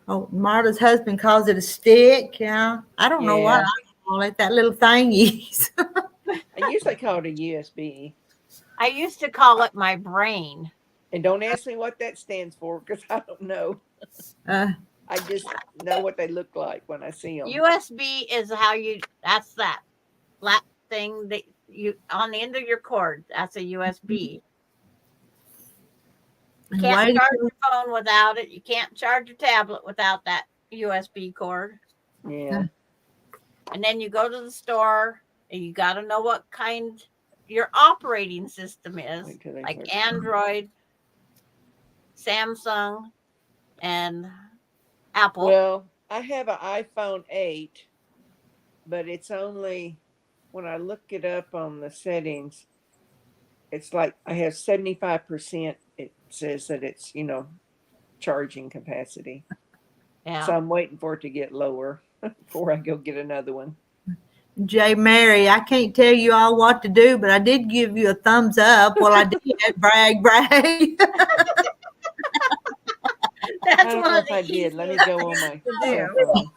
Oh, Marta's husband calls it a stick. Yeah, I don't know what Yeah. I call it. That little thingies. I usually call it a USB. I used to call it my brain. And don't ask me what that stands for because I don't know. uh, I just know what they look like when I see them. USB is how you. That's that flat thing that you on the end of your cord. That's a USB. You and can't wait charge till- your phone without it. You can't charge your tablet without that USB cord. Yeah. And then you go to the store and you got to know what kind your operating system is, Wait till they like start- Android, Samsung, and Apple. Well, I have an iPhone 8, but it's only when I look it up on the settings, it's like I have 75%. It says that it's, charging capacity. Yeah. So I'm waiting for it to get lower before I go get another one. Jay Mary, I can't tell you all what to do, but I did give you a thumbs up. Well, I did. Brag, brag. That's I don't one know of if the I did. Let me easiest go on things my to cell do. phone.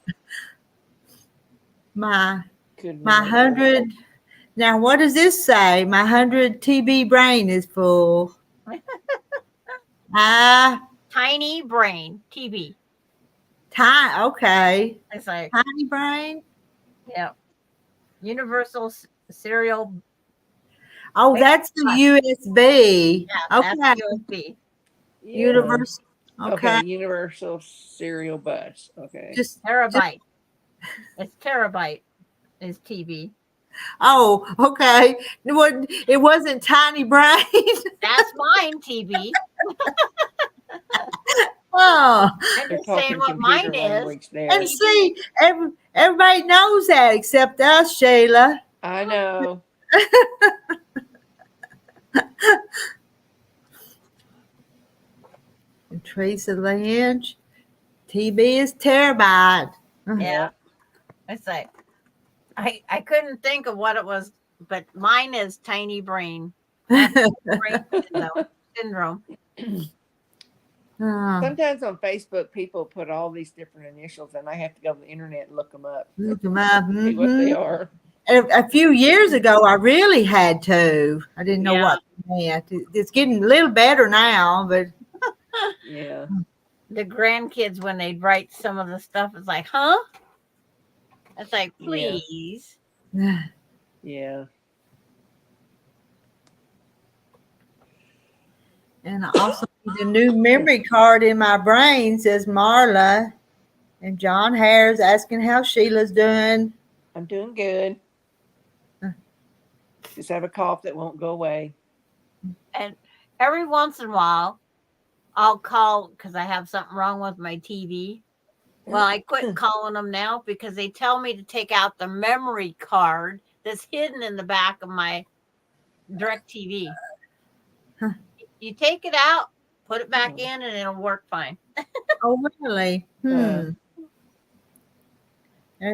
my Couldn't my remember. 100. Now, what does this say? My 100 TB brain is full. Tiny brain, TB. Okay. It's like, Tiny brain. yeah, universal serial. Oh, that's the USB. Yeah, Okay. that's USB. Yeah. Universal. Okay, Okay. universal serial bus. Okay. Just Terabyte. It's terabyte is TB. oh, okay. It wasn't tiny brain. That's mine, TB. Oh, I'm They're just saying talking what computer mine is. language there. and see, everybody knows that except us, Shayla. I know. And Teresa Lynch, TB is terabyte. Yeah. It's like I couldn't think of what it was, but mine is tiny brain. That's brain syndrome. Oh, Sometimes on Facebook, people put all these different initials, and I have to go to the internet and look them up, look 'em up. see what they Mhm. are. A few years ago, I really had to. I didn't know Yeah. what they meant. It's getting a little better now, but Yeah. The grandkids, when they write some of the stuff, it's like, huh? It's like, Yeah. please. Yeah. and I also need a new memory card in my brain, says Marla. And John Hare's asking how Sheila's doing. I'm doing good. Just have a cough that won't go away. And every once in a while, I'll call because I have something wrong with my TV. Well, I quit calling them now because they tell me to take out the memory card that's hidden in the back of my direct TV. Huh. You take it out, put it back in, and it'll work fine. Oh, really? And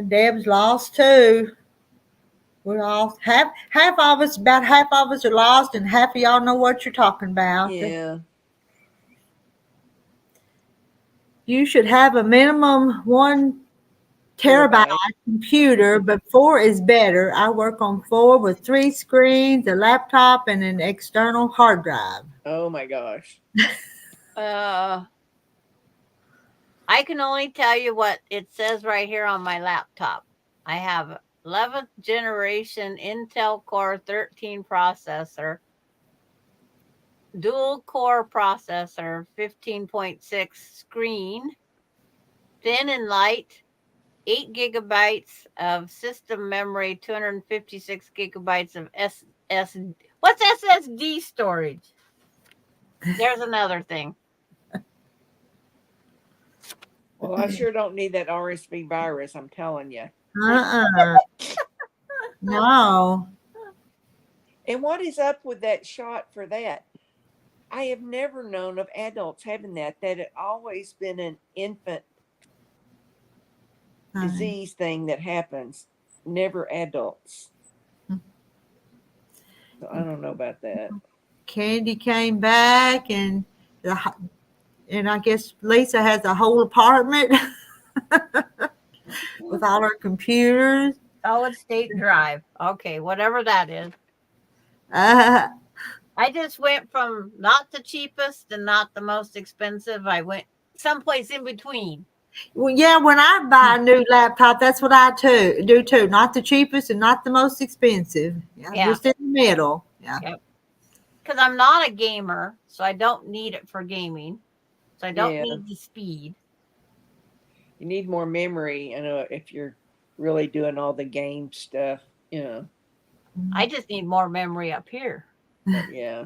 Deb's lost too. We're lost. About half of us are lost, and half of y'all know what you're talking about. Yeah. You should have a minimum 1 terabyte computer, but 4 is better. I work on 4 with 3 screens, a laptop, and an external hard drive. Oh my gosh. I can only tell you what it says right here on my laptop. I have 11th generation Intel Core 13 processor, dual core processor, 15.6 screen, thin and light, 8 gigabytes of system memory, 256 gigabytes of SSD. What's SSD storage? There's another thing. Well, I sure don't need that RSV virus, I'm telling you. Uh-uh. No. And what is up with that shot for that? I have never known of adults having that had always been an infant disease thing that happens, never adults. So I don't know about that. Candy came back, and I guess Lisa has a whole apartment with all her computers. Solid state drive. Okay, whatever that is. Uh, I just went from not the cheapest and not the most expensive. I went someplace in between. well, yeah, when I buy a new laptop, that's what I do too. Not the cheapest and not the most expensive. Yeah, Yeah. just in the middle. Yeah. Yep. Because I'm not a gamer, so I don't need it for gaming. So I don't Yeah. need the speed. You need more memory, if you're really doing all the game stuff, I just need more memory up here. Yeah.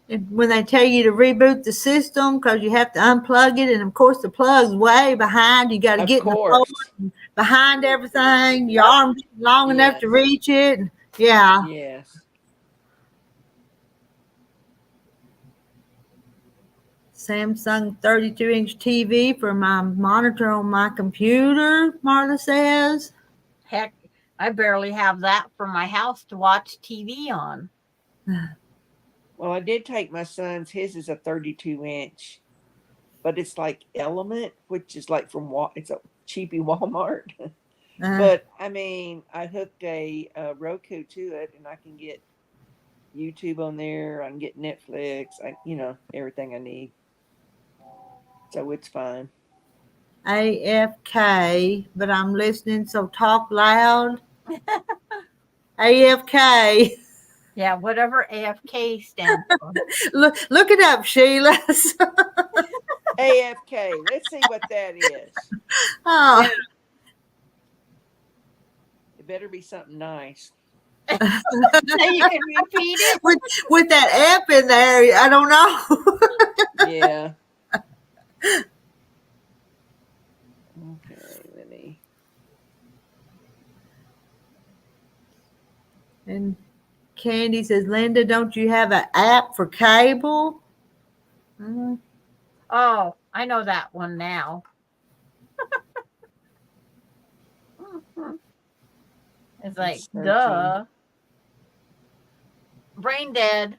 And when they tell you to reboot the system because you have to unplug it, and of course the plug's way behind, you got to Of get in the course. floor behind everything. Your Yep. arm's long enough to Yes. reach it. Yeah. Yes. Samsung 32-inch TV for my monitor on my computer, Marla says. Heck, I barely have that for my house to watch TV on. Well, I did take my son's. His is a 32-inch, but it's like Element, which is like it's a cheapy Walmart. But I mean, I hooked a Roku to it, and I can get YouTube on there. I can get Netflix. Everything I need. So it's fine. AFK, but I'm listening, so talk loud. AFK. Yeah, whatever AFK stands for. Look it up, Sheila. AFK. Let's see what that is. Oh. It better be something nice. So you can repeat it. With that app in there, I don't know. Yeah. Okay, let me. And Candy says, Linda, don't you have an app for cable? Oh, I know that one now. It's like, duh. Brain dead.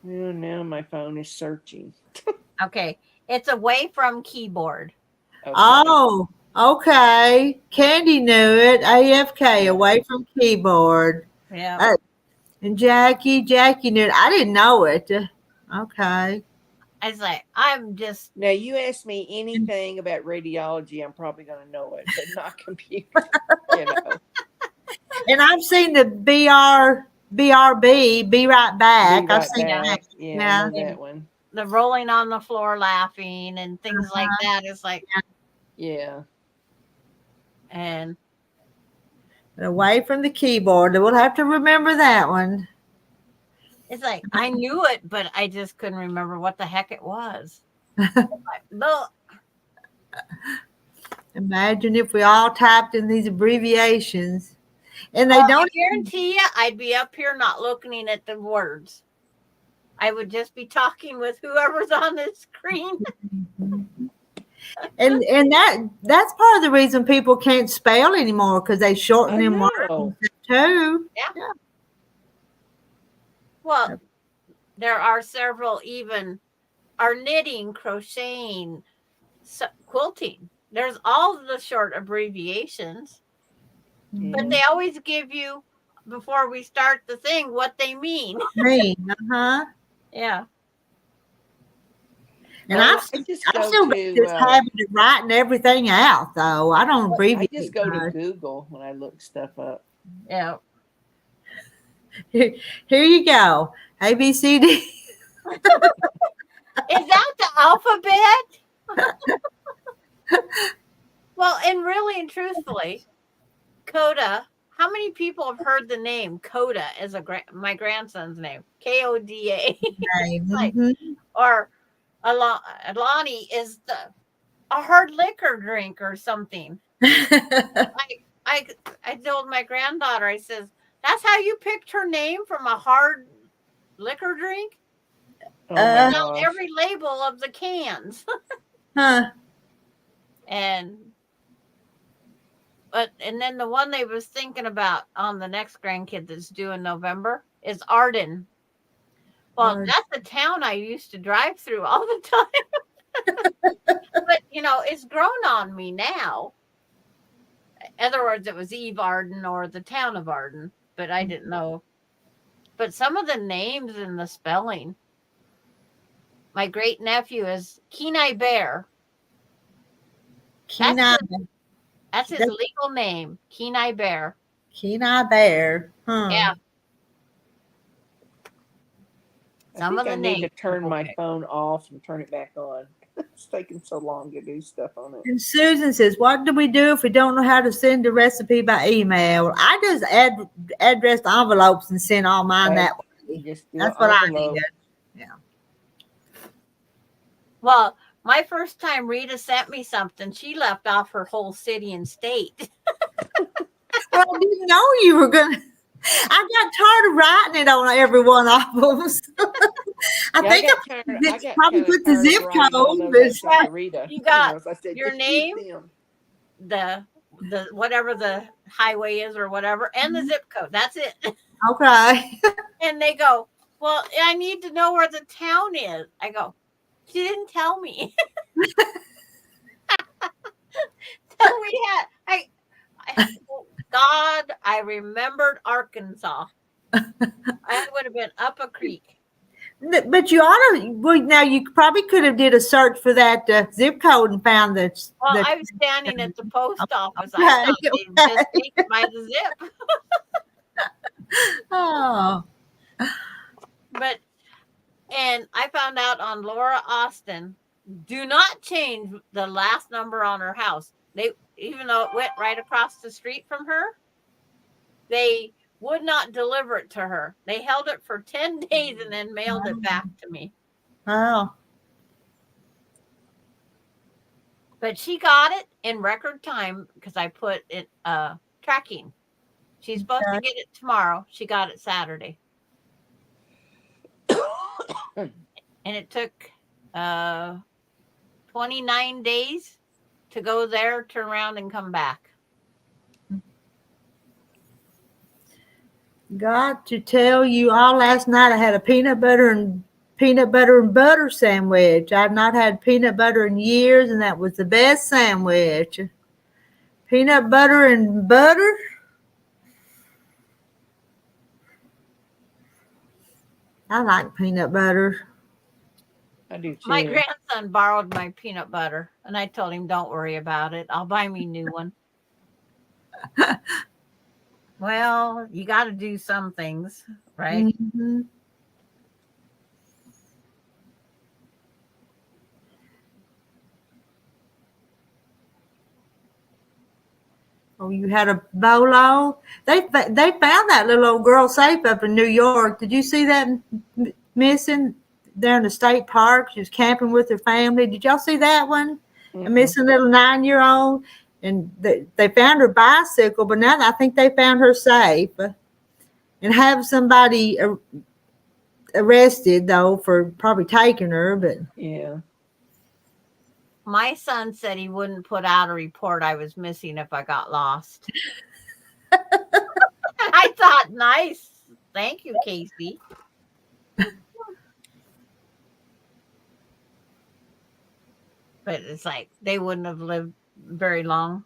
Oh, now my phone is searching. Okay. It's away from keyboard. Okay. Oh, okay. Candy knew it. AFK, away from keyboard. Yeah. And Jackie knew it. I didn't know it. Okay. I was like, I'm just. Now, you ask me anything about radiology, I'm probably going to know it, but not computer, And I've seen the BRB, Be Right Back. I've seen that. Yeah, I know that one. The rolling on the floor laughing and things like that. It's like. Yeah. And. Away from the keyboard. We'll have to remember that one. It's like, I knew it, but I just couldn't remember what the heck it was. Like, imagine if we all typed in these abbreviations. And they don't. I guarantee you, I'd be up here not looking at the words. I would just be talking with whoever's on the screen. And that's part of the reason people can't spell anymore, because they shorten them words too. Yeah. Well, there are several even are knitting, crocheting, quilting. There's all the short abbreviations, but they always give you before we start the thing what they mean. Yeah. And I still get this habit of writing everything out, though. I don't abbreviate. I just go to Google when I look stuff up. Yeah. Here you go. A, B, C, D. Is that the alphabet? Well, and really and truthfully, Coda how many people have heard the name Coda as my grandson's name? Koda. Like, Mhm. or Alani is a hard liquor drink or something. I told my granddaughter, I says, that's how you picked her name, from a hard liquor drink? Oh my Uh, gosh. Every label of the cans. huh. And then the one they was thinking about on the next grandkid that's due in November is Arden. Well, that's the town I used to drive through all the time. But it's grown on me now. In other words, it was Eve Arden or the town of Arden, but I didn't know. But some of the names and the spelling. My great nephew is Kenai Bear. Kenai. That's his legal name, Kenai Bear. Kenai Bear. Huh. Yeah. I think I need to turn my phone off and turn it back on. It's taking so long to do stuff on it. And Susan says, what do we do if we don't know how to send a recipe by email? I just address the envelopes and send all mine that way. That's what I did. Yeah. Well, my first time Rita sent me something, she left off her whole city and state. Well, I didn't know you were going to. I got tired of writing it on every one of them. I think I probably put the zip code. You got your name, the whatever the highway is or whatever, and the zip code. That's it. Okay. And they go, well, I need to know where the town is. I go, she didn't tell me. So we had, God, I remembered Arkansas. I would have been up a creek. But you ought to. Well, now you probably could have did a search for that zip code and found the. Well, I was standing at the post office. I thought they'd just take it by the zip. Oh. And I found out on Laura Austin, do not change the last number on her house. Even though it went right across the street from her, they would not deliver it to her. They held it for 10 days and then mailed it back to me. Wow. But she got it in record time because I put it tracking. She's supposed to get it tomorrow. She got it Saturday. And it took 29 days to go there, turn around, and come back. Got to tell you, all last night I had a peanut butter and butter sandwich. I've not had peanut butter in years, and that was the best sandwich. Peanut butter and butter. I like peanut butter. I do too. My grandson borrowed my peanut butter, and I told him, don't worry about it. I'll buy me a new one. Well, you got to do some things, right? Mm-hmm. Oh, you had a bolo? They found that little old girl safe up in New York. Did you see that missing there in the state park? She was camping with her family. Did y'all see that one? Mm-hmm. A missing little 9-year-old. And they found her bicycle, but now I think they found her safe. And have somebody arrested, though, for probably taking her. But yeah. My son said he wouldn't put out a report I was missing if I got lost. I thought, nice. Thank you, Casey. But it's like they wouldn't have lived very long.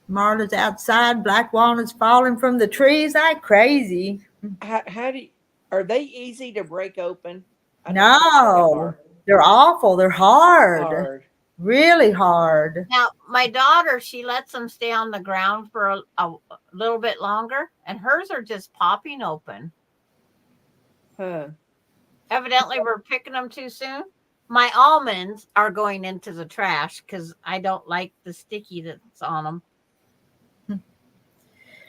Marla's outside, black walnuts falling from the trees. Like crazy. Are they easy to break open? No, they're awful. They're hard. Really hard. Now, my daughter, she lets them stay on the ground for a little bit longer, and hers are just popping open. Huh. Evidently, we're picking them too soon. My almonds are going into the trash because I don't like the sticky that's on them.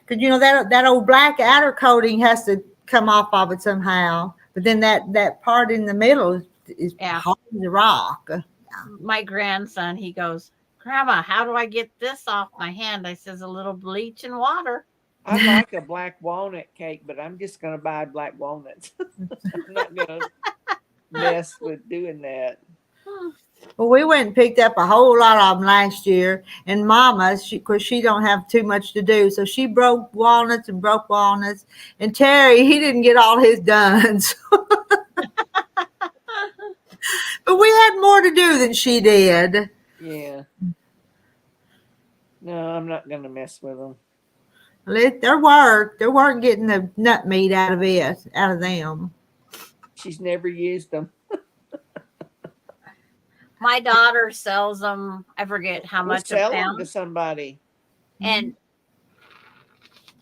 Because that old black outer coating has to come off of it somehow. But then that part in the middle is Yeah. hard as a rock. My grandson, he goes, Grandma, how do I get this off my hand? I says, a little bleach and water. I like a black walnut cake, but I'm just going to buy black walnuts. I'm not going to mess with doing that. Well, we went and picked up a whole lot of them last year, and Mama, she don't have too much to do, so she broke walnuts, and Terry, he didn't get all his done. But we had more to do than she did. Yeah. No, I'm not going to mess with them. They're work getting the nut meat out of them. She's never used them. My daughter sells them. I forget how We'll much a sell them pound. to somebody. And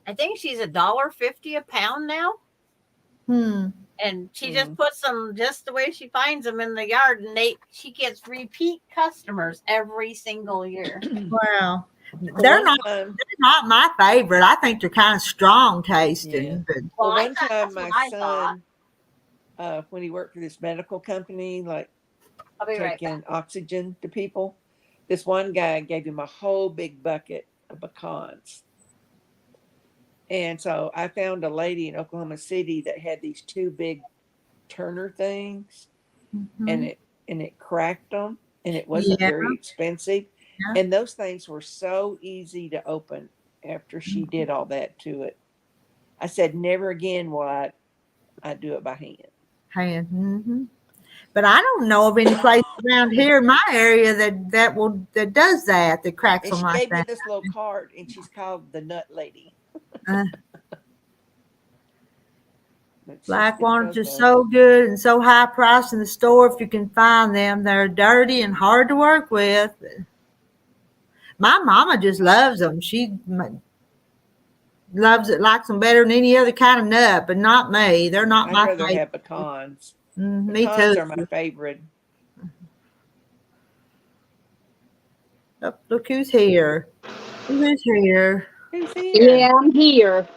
I think she's $1.50 a pound now. And she just puts them just the way she finds them in the yard, and she gets repeat customers every single year. Wow. They're not my favorite. I think they're kind of strong tasting. Yeah. But Well, one time my son, when he worked for this medical company, like I'll be right taking back. oxygen to people, this one guy gave him a whole big bucket of pecans. And so I found a lady in Oklahoma City that had these two big turner things, and it cracked them, and it wasn't very expensive. Yeah. And those things were so easy to open after she did all that to it. I said, never again will I do it by hand. But I don't know of any place around here in my area that does that cracks them like that. She gave me this little card, and she's called the Nut Lady. Black walnuts are so good and so high priced in the store if you can find them. They're dirty and hard to work with. My mama just loves them. She loves it, likes them better than any other kind of nut, but not me. They're not my favorite. I'd rather have pecans. Me Pecans too. are my favorite. Oh, look who's here. Who's here? Who's here? Yeah, I'm here.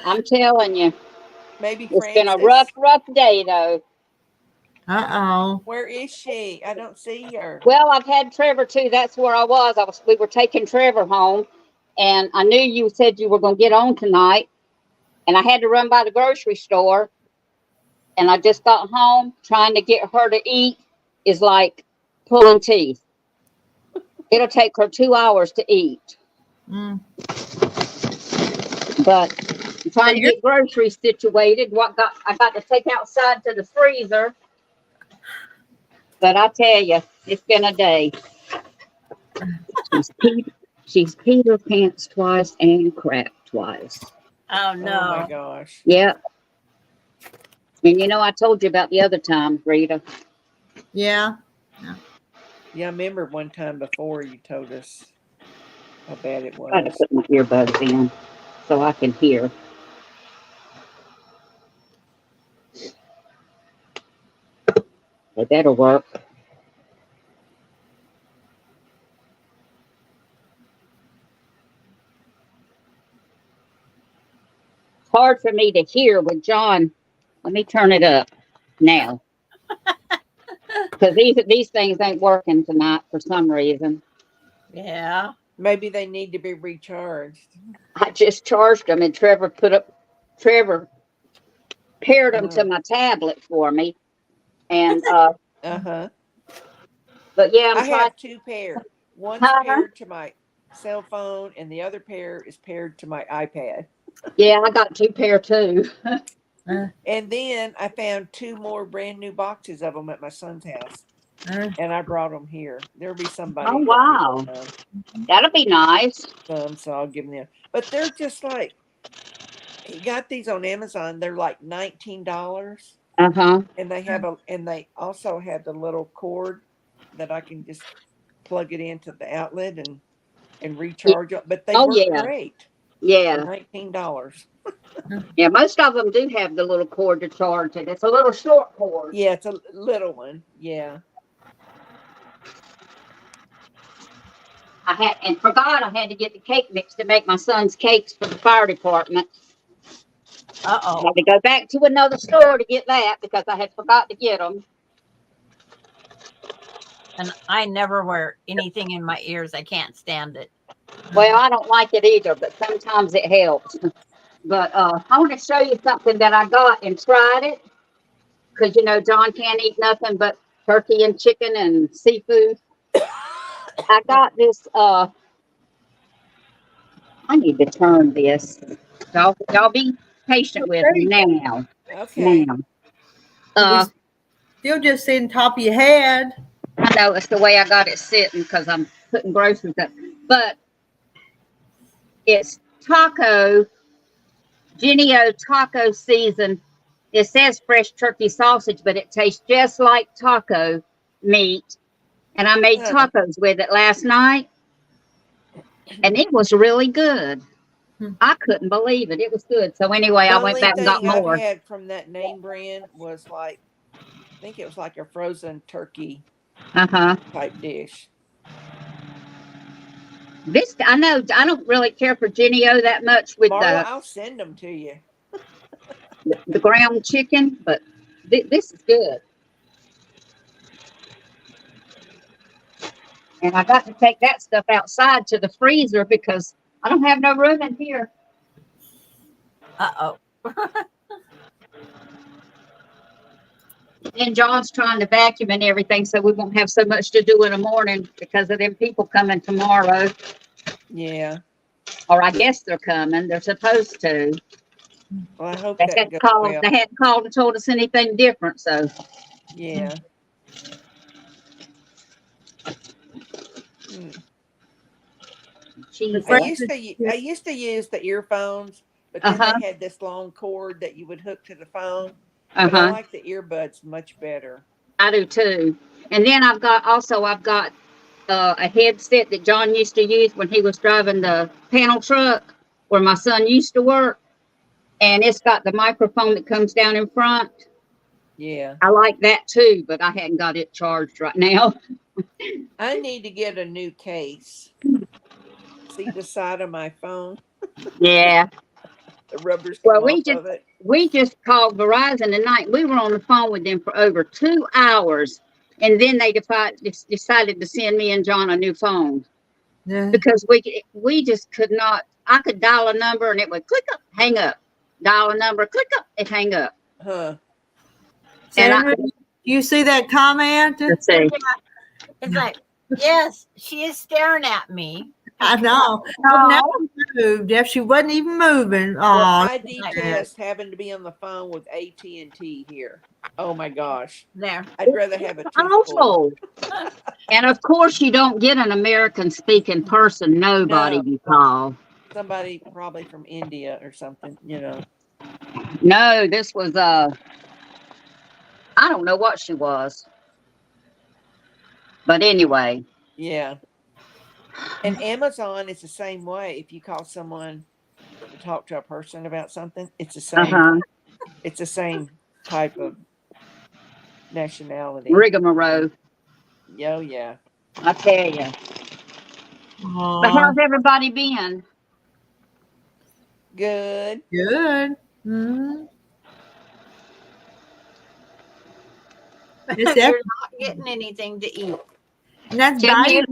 I'm telling you. Maybe It's been a rough day, though. Uh-oh. Where is she? I don't see her. Well, I've had Trevor, too. That's where I was. We were taking Trevor home, and I knew you said you were going to get on tonight, and I had to run by the grocery store, and I just got home. Trying to get her to eat is like pulling teeth. It'll take her 2 hours to eat. But I'm trying to get groceries situated. I got to take outside to the freezer. But I tell you, it's been a day. She's peed her pants twice and crapped twice. Oh no! Oh my gosh! Yep. And I told you about the other time, Rita. Yeah. Yeah, I remember one time before you told us how bad it was. I had to put my earbuds in so I can hear. Well, that'll work. It's hard for me to hear with John. Let me turn it up now. Because these things ain't working tonight for some reason. Yeah. Maybe they need to be recharged. I just charged them, and Trevor paired them to my tablet for me. And but yeah, I have two pairs. One's paired to my cell phone, and the other pair is paired to my iPad. Yeah, I got two pair too. And then I found two more brand new boxes of them at my son's house, and I brought them here. There'll be somebody. Oh wow, that'll be nice. So I'll give them. But they're just like, he got these on Amazon. They're like $19. And they also have the little cord that I can just plug it into the outlet and recharge it. But they work great. Yeah, $19. Yeah, most of them do have the little cord to charge it. It's a little short cord. Yeah, it's a little one. Yeah. forgot I had to get the cake mix to make my son's cakes for the fire department. I Uh-oh. had to go back to another store to get that because I had forgot to get them. And I never wear anything in my ears. I can't stand it. Well, I don't like it either, but sometimes it helps. But I want to show you something that I got and tried it. Because, you know, John can't eat nothing but turkey and chicken and seafood. I got this, I need to turn this. Y'all be patient with me now. Okay. Now. We still just sitting top of your head. I know it's the way I got it sitting because I'm putting groceries up. But it's Genio taco season. It says fresh turkey sausage, but it tastes just like taco meat. And I made tacos with it last night. And it was really good. I couldn't believe it. It was good. So anyway, The I went only back and got thing I've more. had from that name brand was like, I think it was like a frozen turkey type dish. This, I know, I don't really care for Genio that much with Marla, I'll send them to you. the ground chicken, but this is good. And I got to take that stuff outside to the freezer because I don't have no room in here. Uh-oh. And John's trying to vacuum and everything, so we won't have so much to do in the morning because of them people coming tomorrow. Yeah. Or I guess they're coming. They're supposed to. Well, I hope They that hadn't goes called. well. They hadn't called and told us anything different. So Yeah. Hmm. I used to use the earphones, but then they had this long cord that you would hook to the phone. But I like the earbuds much better. I do too. And then I've got a headset that John used to use when he was driving the panel truck where my son used to work. And it's got the microphone that comes down in front. Yeah. I like that too, but I hadn't got it charged right now. I need to get a new case. See the side of my phone? Yeah. The rubber's Well, come off of it. we just called Verizon tonight. We were on the phone with them for over 2 hours. And then they decided to send me and John a new phone. Yeah. Because we just could not. I could dial a number and it would click up, hang up. Dial a number, click up, and hang up. Huh. Sandra, you see that comment? Let's see. It's like, yes, she is staring at me. I know. Never moved. If she wasn't even moving. Well, I detest having to be on the phone with AT&T here. Oh my gosh. There. I'd rather have a awful. And of course, you don't get an American speaking person. Nobody you call. Somebody probably from India or something, you know. No, this was I don't know what she was. But anyway. Yeah. And Amazon is the same way. If you call someone to talk to a person about something, it's the same. It's the same type of nationality. Rigmarole. Oh, yeah. I tell you. But how's everybody been? Good. Good. Mm-hmm. You're not getting anything to eat. And that's Bailey.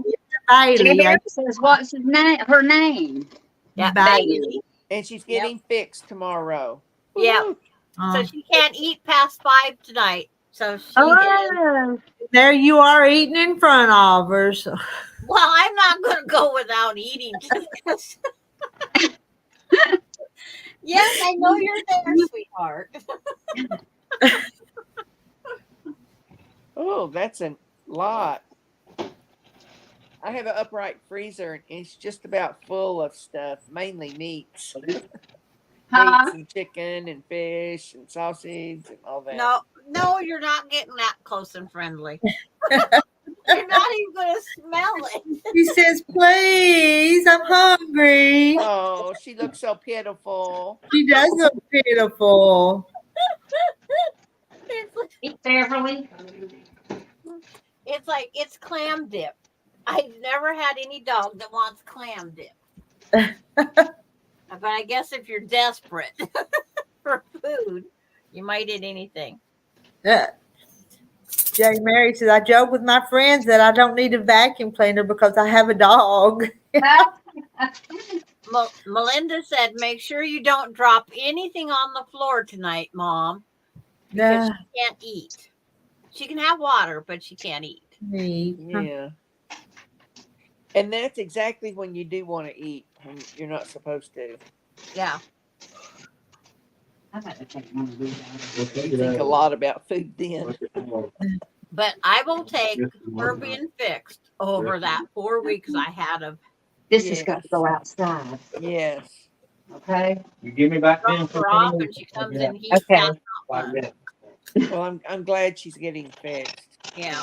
Bailey says, what's his name? Her name. Yeah, Bailey. And she's getting fixed tomorrow. Yeah. So she can't eat past 5 tonight. So she there you are eating in front of her. So. Well, I'm not going to go without eating. Yes, I know you're there, sweetheart. Oh, that's a lot. I have an upright freezer, and it's just about full of stuff, mainly meats. Meats and chicken and fish and sausage and all that. No, you're not getting that close and friendly. You're not even going to smell it. She says, please, I'm hungry. Oh, she looks so pitiful. She does look pitiful. Beverly. It's like it's clam dip. I've never had any dog that wants clam dip. But I guess if you're desperate for food, you might eat anything. Jay Mary says, I joke with my friends that I don't need a vacuum cleaner because I have a dog. Melinda said, make sure you don't drop anything on the floor tonight, Mom, because Nah, she can't eat. She can have water, but she can't eat. Yeah. And that's exactly when you do want to eat, when you're not supposed to. Yeah. I'm about to take one of these out. You think a lot about food then. But I will take her being fixed over that 4 weeks I had of This has got to go outside. Yes. Okay. You give me back drop then. her off and she comes in heat. Okay. That's not fun. Well, I'm glad she's getting fixed. Yeah.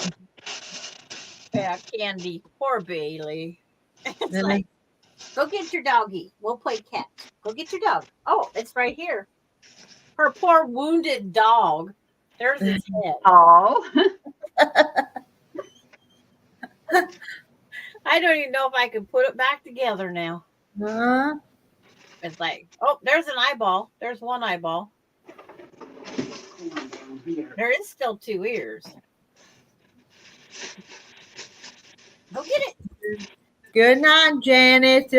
Yeah, Candy. Poor Bailey. It's Really? like, go get your doggy. We'll play cat. Go get your dog. Oh, it's right here. Her poor wounded dog. There's its head. Oh. I don't even know if I can put it back together now. Huh? It's like, oh, there's an eyeball. There's one eyeball. There is still 2 ears. Go get it. Good night, Janet.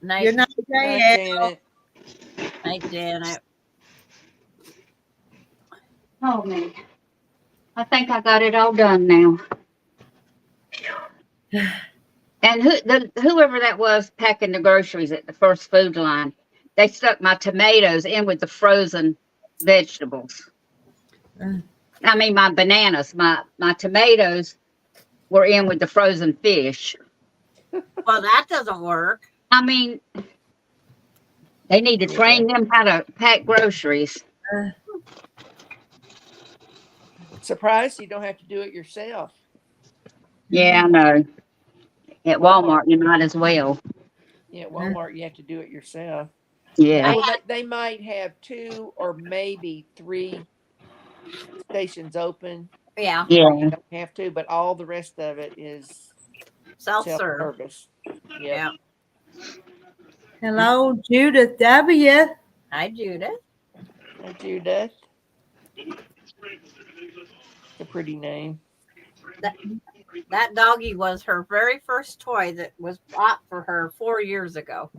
Night, Good night, Hi, Janet. Janet. night, Janet. Oh man. I think I got it all done now. And whoever that was packing the groceries at the first food line, they stuck my tomatoes in with the frozen vegetables. I mean, my bananas, my tomatoes were in with the frozen fish. Well, that doesn't work. I mean, they need to train them how to pack groceries. Surprised you don't have to do it yourself. Yeah, I know. At Walmart, you might as well. Yeah, at Walmart you have to do it yourself. Yeah. Well, they might have 2 or maybe 3 stations open. Yeah, Yeah. You don't have to, but all the rest of it is self-serve. self-service. Yeah. Hello, Judith W. Hi, Judith. Hi, Judith. It's a pretty name. That doggy was her very first toy that was bought for her 4 years ago.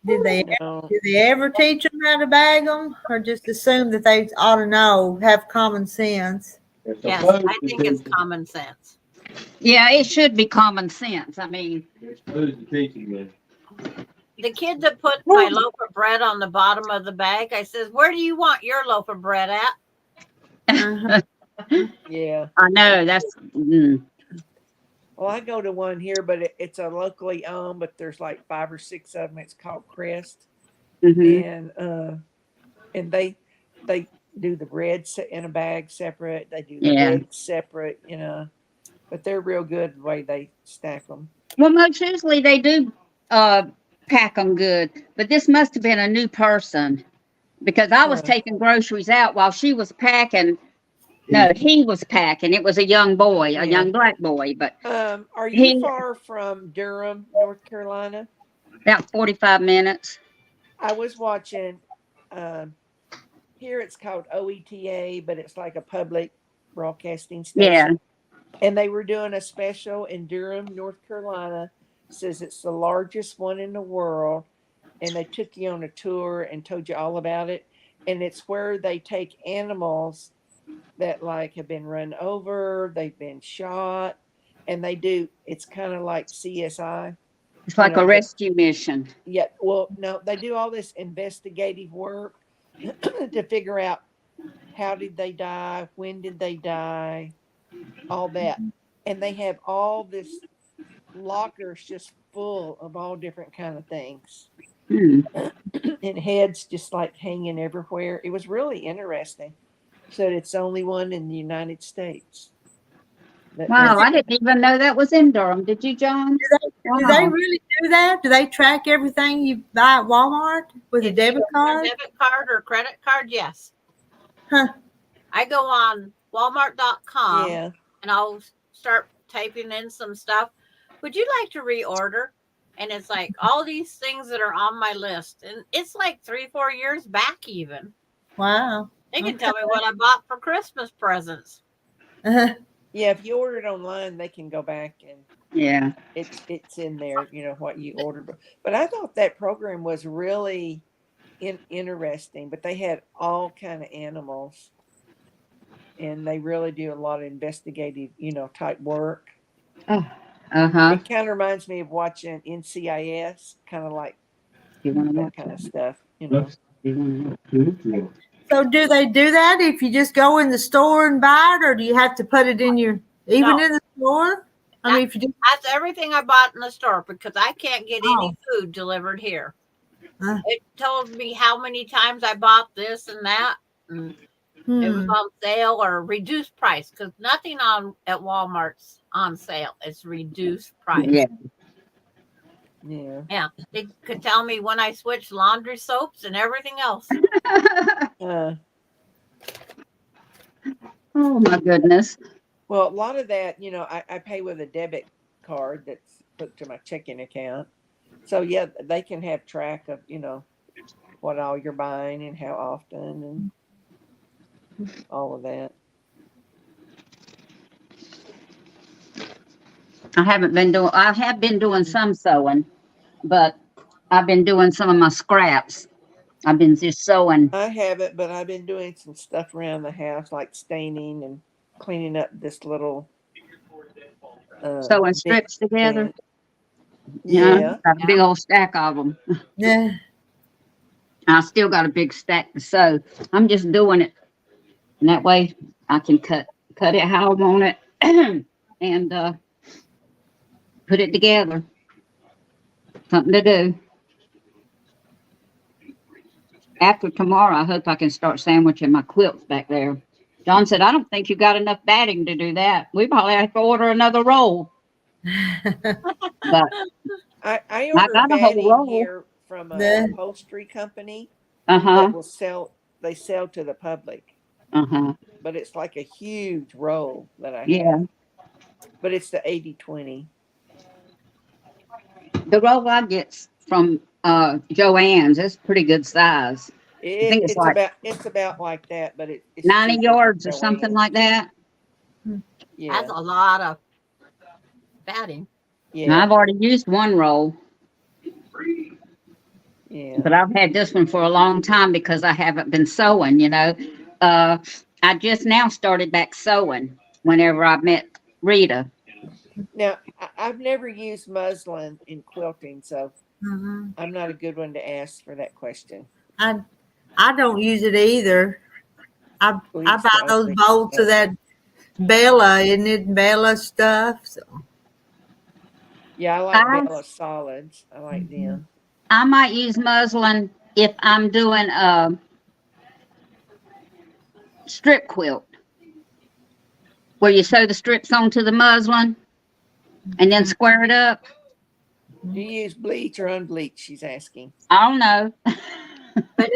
Did they No. ever teach them how to bag them, or just assume that they ought to know, have common sense? Yes, I think it's common sense. Yeah, it should be common sense. I mean, The kid that put my loaf of bread on the bottom of the bag, I says, where do you want your loaf of bread at? Uh-huh. Yeah. I know that's. Well, I go to one here, but it's a locally owned, but there's like 5 or 6 of them. It's called Crest, Mhm. and they do the bread in a bag separate. They do the Yeah. eggs separate, but they're real good the way they stack them. Well, most usually they do pack them good, but this must have been a new person because I was Huh. taking groceries out while she was packing. No, he was packing. It was a young boy, a Yeah. young black boy, but Are you he far from Durham, North Carolina? about 45 minutes. I was watching. Here it's called OETA, but it's like a public broadcasting station. Yeah. And they were doing a special in Durham, North Carolina. Says it's the largest one in the world. And they took you on a tour and told you all about it. And it's where they take animals that like have been run over, they've been shot, and it's kind of like CSI. It's like a rescue mission. Yeah, well, no, they do all this investigative work to figure out how did they die, when did they die, all that. And they have all this lockers just full of all different kind of things. And heads just like hanging everywhere. It was really interesting. So it's the only one in the United States Wow, I didn't even know that was in Durham. Did you, John? Do they really do that? Do they track everything you buy at Walmart with a If debit you have card? a debit card or credit card, yes. Huh. I go on Walmart.com Yeah. and I'll start typing in some stuff. Would you like to reorder? And it's like all these things that are on my list. And it's like 3-4 years back even. Wow. They can tell me what I bought for Christmas presents. Uh-huh. Yeah, if you order it online, they can go back and Yeah. it's in there, what you ordered. But I thought that program was really interesting. But they had all kind of animals, and they really do a lot of investigative, type work. Oh, uh-huh. It kind of reminds me of watching NCIS, kind of like You want to that watch kind of that? stuff. So do they do that if you just go in the store and buy it, or do you have to put it in your even No. in the store? I mean, if you just That's everything I bought in the store because I can't get any Oh. food delivered here. Huh. It told me how many times I bought this and that. And it was on sale or reduced price because nothing at Walmart's on sale. It's reduced price. Yeah. Yeah. Yeah, they could tell me when I switched laundry soaps and everything else. Uh, Oh my goodness. well, a lot of that, I pay with a debit card that's hooked to my checking account. So yeah, they can have track of, what all you're buying and how often and all of that. I have been doing some sewing, but I've been doing some of my scraps. I've been just sewing. I haven't, but I've been doing some stuff around the house, like staining and cleaning up this little Sewing strips together. bin. Yeah. Got a big old stack of them. Yeah. I still got a big stack to sew. I'm just doing it. And that way I can cut it how I want it and put it together. Something to do. After tomorrow, I hope I can start sandwiching my quilts back there. John said, I don't think you got enough batting to do that. We probably have to order another roll. But I order got a whole batting roll. here from Yeah. an upholstery company Uh-huh. that they sell to the public. Uh-huh. But it's like a huge roll that I Yeah. have. But it's the 80/20. The roll I get from Joann's is pretty good size. I think it's like It's about like that, but it's 90 cheaper yards than or something Joann's. like that. Yeah. That's a lot of batting. And Yeah. I've already used one roll, Yeah. but I've had this one for a long time because I haven't been sewing, I just now started back sewing whenever I met Rita. Now, I've never used muslin in quilting, so Mhm. I'm not a good one to ask for that question. I don't use it either. I Well, buy it's those like- bolts of that Bella, isn't it? Bella stuff. So Yeah, I like I- Bella solids. I like them. I might use muslin if I'm doing a strip quilt, where you sew the strips onto the muslin and then square it up. Do you use bleach or unbleached? She's asking. I don't know. But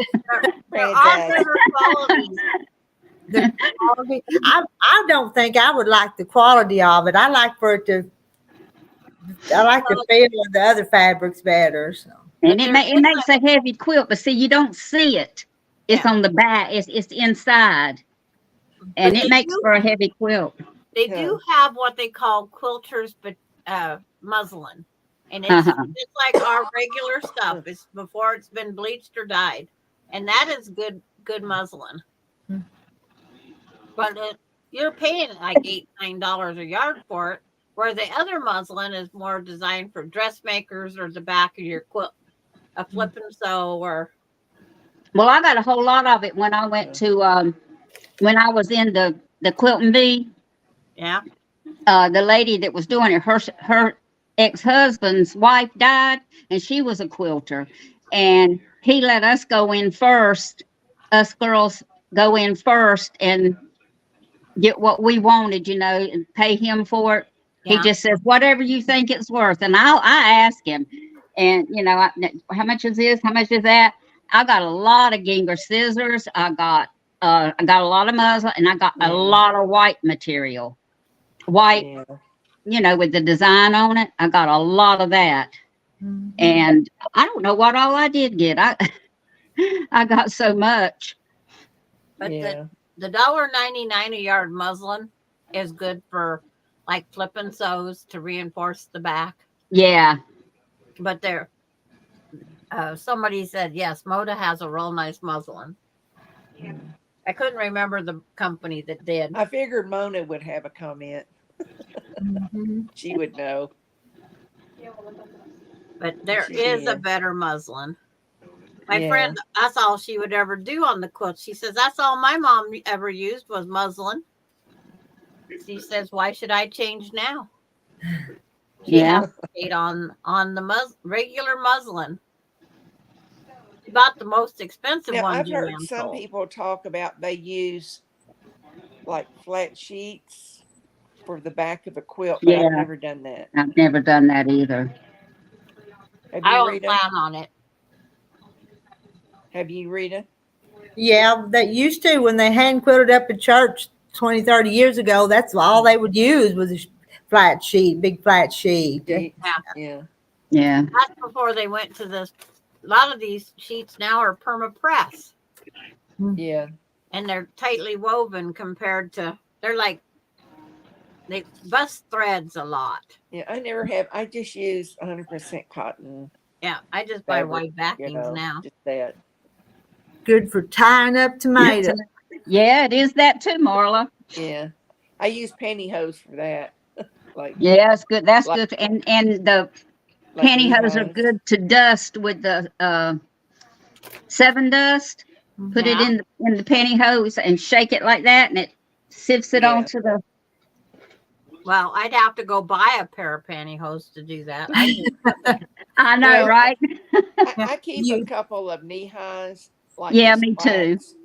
there are Fantastic. better qualities. the quality, I don't think I would like the quality of it. I like the feel of the other fabrics better. So. And But it makes a heavy quilt, but see, you don't see it. It's Yeah. on the back. It's inside, and But it they makes do- for a heavy quilt. They Yeah. do have what they call quilters, but muslin, and it's Uh-huh. just like our regular stuff. It's before it's been bleached or dyed, and that is good muslin. Hmm. But you're paying like $8-9 a yard for it, where the other muslin is more designed for dressmakers or the back of your quilt, a flip and sew or Well, I got a whole lot of it when I went to when I was in the quilting bee. yeah. The lady that was doing it, her ex-husband's wife died, and she was a quilter, and he let us go in first. Us girls go in first and get what we wanted, and pay him for it. He Yeah. just says, whatever you think it's worth. And I ask him, and how much is this? How much is that? I got a lot of Ginger scissors. I got a lot of muslin, and I got a lot of white material. White, with the design on it. I got a lot of that. Mhm. And I don't know what all I did get. I got so much. But the $1.99 a yard muslin is good for like flip and sews to reinforce the back. Yeah. But somebody said yes, Moda has a real nice muslin. I couldn't remember the company that did. I figured Mona would have a comment. Mhm. She would know. But there She is a did. better muslin. My Yeah. friend, that's all she would ever do on the quilt. She says, that's all my mom ever used was muslin. She says, why should I change now? She Yeah. has stayed on the regular muslin. She bought the most expensive Now, one I've heard Joanne some sold. people talk about they use like flat sheets for the back of a quilt, but I've Yeah. never done that. I've never done that either. Have I you, don't Rita? plan on it. Have you, Rita? Yeah, that used to when they hand quilted up at church 20, 30 years ago. That's all they would use was a flat sheet, big flat sheet. Sheets? Yeah. Yeah. That's before they went to this. A lot of these sheets now are perma press, Yeah. and they're tightly woven compared to, they bust threads a lot. Yeah. I never have. I just use 100% cotton. Yeah, I just buy Fabric, white backings now. Just that. Good for tying up tomatoes. Yeah, it is that too, Marla. Yeah. I use pantyhose for that. Like, Yeah, it's good. That's Like- good. And the like pantyhose are knee-highs. good to dust with the 7 dust. Put it Yeah. in the pantyhose and shake it like that, and it sifts it Yeah. onto the. Well, I'd have to go buy a pair of pantyhose to do that. I know, Well, right? I keep a couple of knee highs. Like Yeah, the me too. slacks,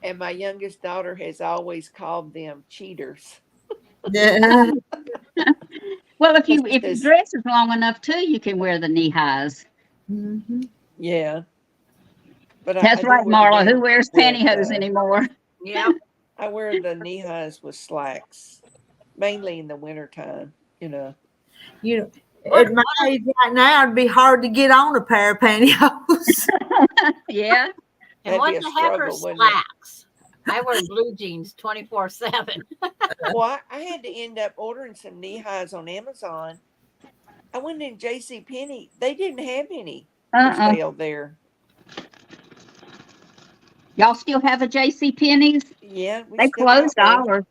And my youngest daughter has always called them cheaters. Yeah. Well, if you Because- dress is long enough too, you can wear the knee highs. Mhm. Yeah. But That's do right, wear Marla. them Who wears with, pantyhose anymore? Yep. I wear the knee highs with slacks, mainly in the wintertime, You know, at my age right now, it'd be hard to get on a pair of pantyhose. Yeah. And That'd what be a the heck are struggle, wouldn't it? slacks? I wear blue jeans 24/7. Well, I had to end up ordering some knee highs on Amazon. I went in J.C. Penney. They didn't have any for sale there. Y'all still have a J.C. Penney's? Yeah, we They still got closed one. ours.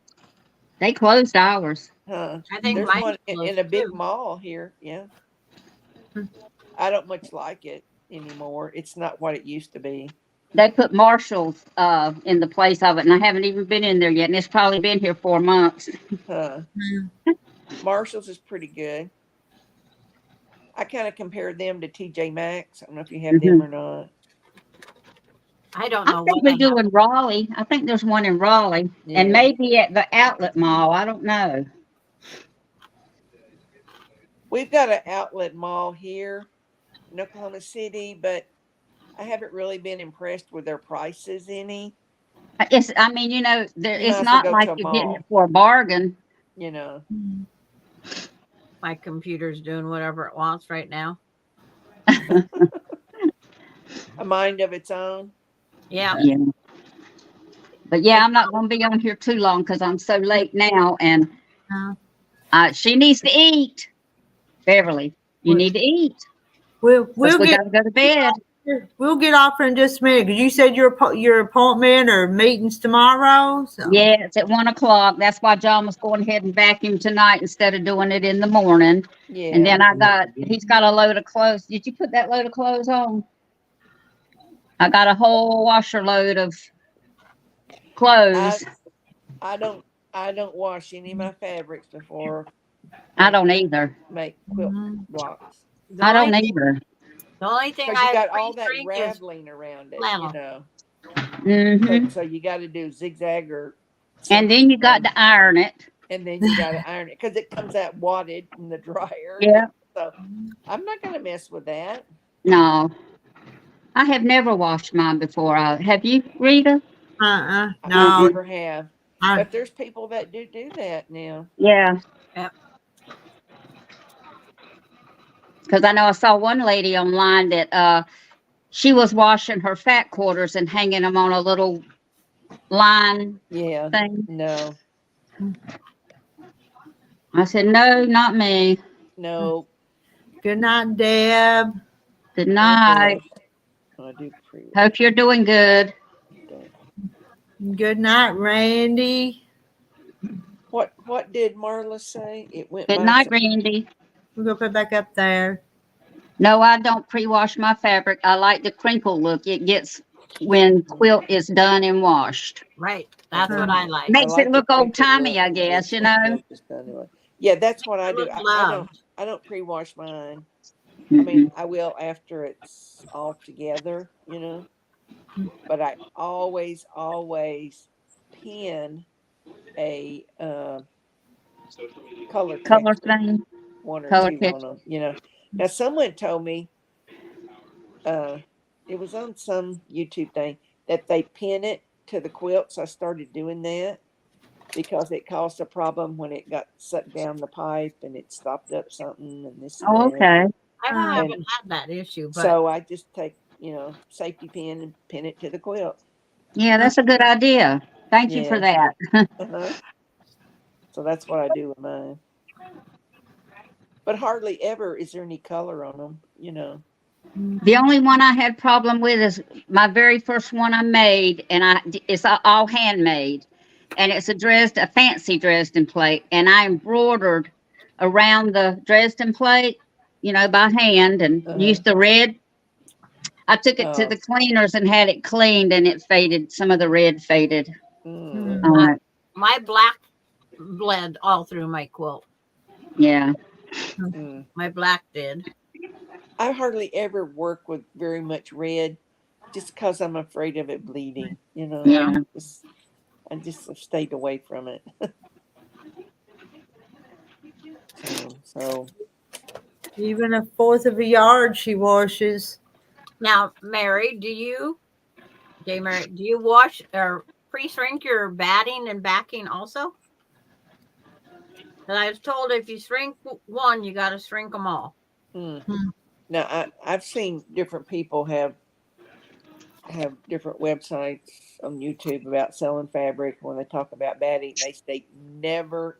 They closed ours. Huh. I think There's mine's one in closed a big too. mall here. Yeah. I don't much like it anymore. It's not what it used to be. They put Marshall's in the place of it, and I haven't even been in there yet, and it's probably been here 4 months. Huh. Marshall's is pretty good. I kind of compared them to TJ Maxx. I don't know if you have them or not. I don't I know think what we they do have. in Raleigh. I think there's one in Raleigh, Yeah. and maybe at the outlet mall. I don't know. We've got an outlet mall here in Oklahoma City, but I haven't really been impressed with their prices any. It's might as not well go like to a you're getting mall. it for a bargain. My computer's doing whatever it wants right now. A mind of its own. Yeah. Yeah. But yeah, I'm not going to be on here too long because I'm so late now, and she needs to eat. Beverly, you need to eat. We'll 'Cause we get got to go to bed. we'll get off in just a minute because you said your appointment or meetings tomorrow. So. Yeah, it's at 1 o'clock. That's why John was going ahead and vacuum tonight instead of doing it in the morning. Yeah. And then he's got a load of clothes. Did you put that load of clothes on? I got a whole washer load of clothes. I don't wash any of my fabrics before I don't either. make quilt blocks. I don't either. The only thing Because you I got all that pre-drink is raveling around it, flannel. Mm-hmm. So you got to do zigzag or And then you got to iron it. And then you got to iron it because it comes out wadded in the dryer. Yeah. So I'm not going to mess with that. No, I have never washed mine before. Have you, Rita? I No. never have. I, But there's people that do that now. Yeah. Yep. Because I know I saw one lady online that she was washing her fat quarters and hanging them on a little line Yeah. thing. No. I said, no, not me. No. good night, Deb. Good night. I do pre. Hope you're doing good. Good night, Randy. What did Marla say? It went Good by. night, Randy. We're gonna put it back up there. No, I don't pre-wash my fabric. I like the crinkle look it gets when quilt is done and washed. Right. That's what I like. Makes it look old-timey, I guess, you know. Yeah, that's what I do. Look I loved. don't pre-wash mine. I mean, I will after it's all together, you know. But I always pin a color Color texture, thing, one or color two on texture. them, you know. Now someone told me it was on some YouTube thing that they pin it to the quilt, so I started doing that because it caused a problem when it got sucked down the pipe and it stopped up something and this and Oh, that. okay. I haven't And had that issue, but so I just take, safety pin and pin it to the quilt. Yeah, that's a good idea. Thank you for Yeah. that. Uh-huh. So that's what I do with mine. But hardly ever is there any color on them, you know. The only one I had problem with is my very first one I made, and it's all handmade, and it's a fancy Dresden plate, and I embroidered around the Dresden plate, by hand, and Uh-huh. used the red. I took it to Oh. the cleaners and had it cleaned, and it faded. Some of the red faded on it. my black bled all through my quilt. Yeah. Mm. My black did. I hardly ever work with very much red just because I'm afraid of it bleeding, you know. Yeah. I just have stayed away from it. So Even a fourth of a yard she washes. Now, Mary, do you wash or pre-shrink your batting and backing also? And I was told if you shrink one, you got to shrink them all. Now I've seen different people have different websites on YouTube about selling fabric. When they talk about batting, they state never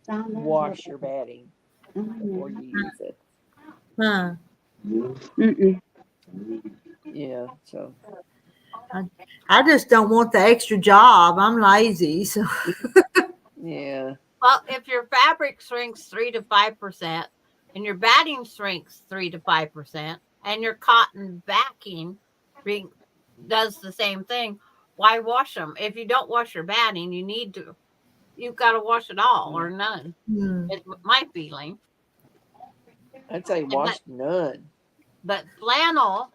wash your batting before you use it. Huh. Mm-mm. Yeah, so I just don't want the extra job. I'm lazy. So yeah. Well, if your fabric shrinks 3 to 5%, and your batting shrinks 3 to 5%, and your cotton backing does the same thing, why wash them? If you don't wash your batting, you've got to wash it all or none. It's my feeling. I'd say wash none. But flannel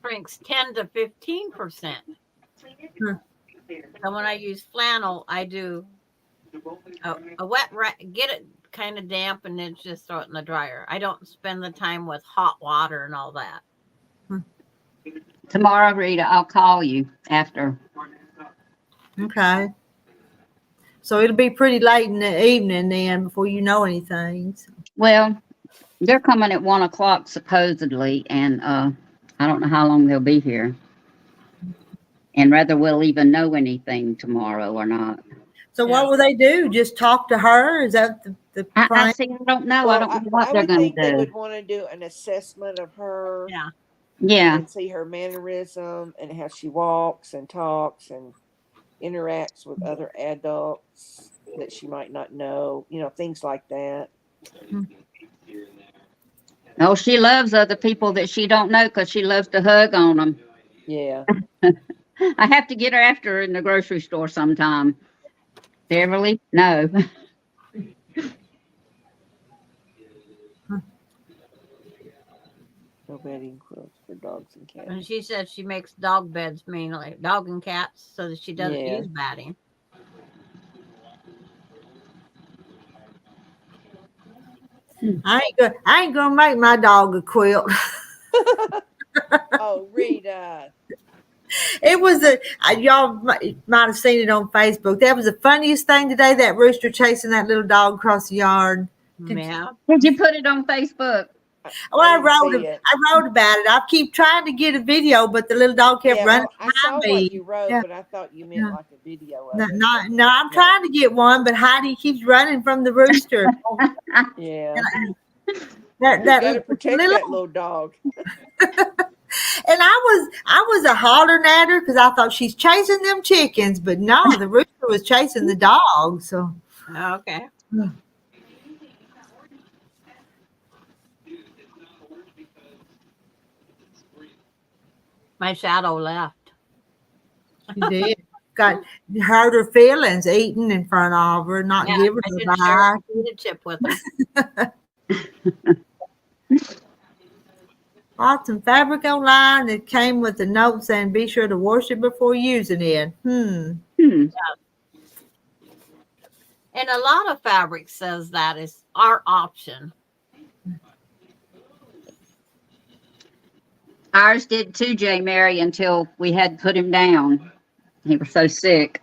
shrinks 10 to 15%. And when I use flannel, I do a wet get it kind of damp and then just throw it in the dryer. I don't spend the time with hot water and all that. Tomorrow, Rita, I'll call you after. okay. So it'll be pretty late in the evening then before you know anything. Well, they're coming at 1:00 supposedly, and I don't know how long they'll be here, and whether we'll even know anything tomorrow or not. So what will they do? Just talk to her? Is that the I plan? see. I don't know. Well, I don't know what I they're would going think to they do. would want to do an assessment of her. Yeah. Yeah. And see her mannerism and how she walks and talks and interacts with other adults that she might not know, things like that. Oh, she loves other people that she don't know because she loves to hug on them. Yeah. I have to get her after her in the grocery store sometime. Beverly, no. No bedding quilts for dogs and cats. And she said she makes dog beds mainly, dog and cats, so that she doesn't use batting. I ain't gonna make my dog a quilt. Oh, Rita. It was y'all might have seen it on Facebook. That was the funniest thing today. That rooster chasing that little dog across the yard. Yeah. Did you put it on Facebook? Well, I didn't see it. wrote about it. I keep trying to get a video, but the little dog kept Yeah, running well, I saw behind me. what you wrote, Yeah. but I thought you meant Yeah. like a video of No, it. no, I'm trying to get one, but Heidi keeps running from the rooster. Yeah. that You gotta protect little, that little dog. and I was a hollering at her because I thought she's chasing them chickens, but no, the rooster was chasing the dog. So Okay. My shadow left. she did. Got hurt her feelings eating in front of her, not Yeah, giving I her didn't share back. a potato chip with her. Bought some fabric online. It came with a note saying, "Be sure to wash it before using it." Hmm. And a lot of fabric says that is our option. Ours did too, J. Mary, until we had to put him down. He was so sick.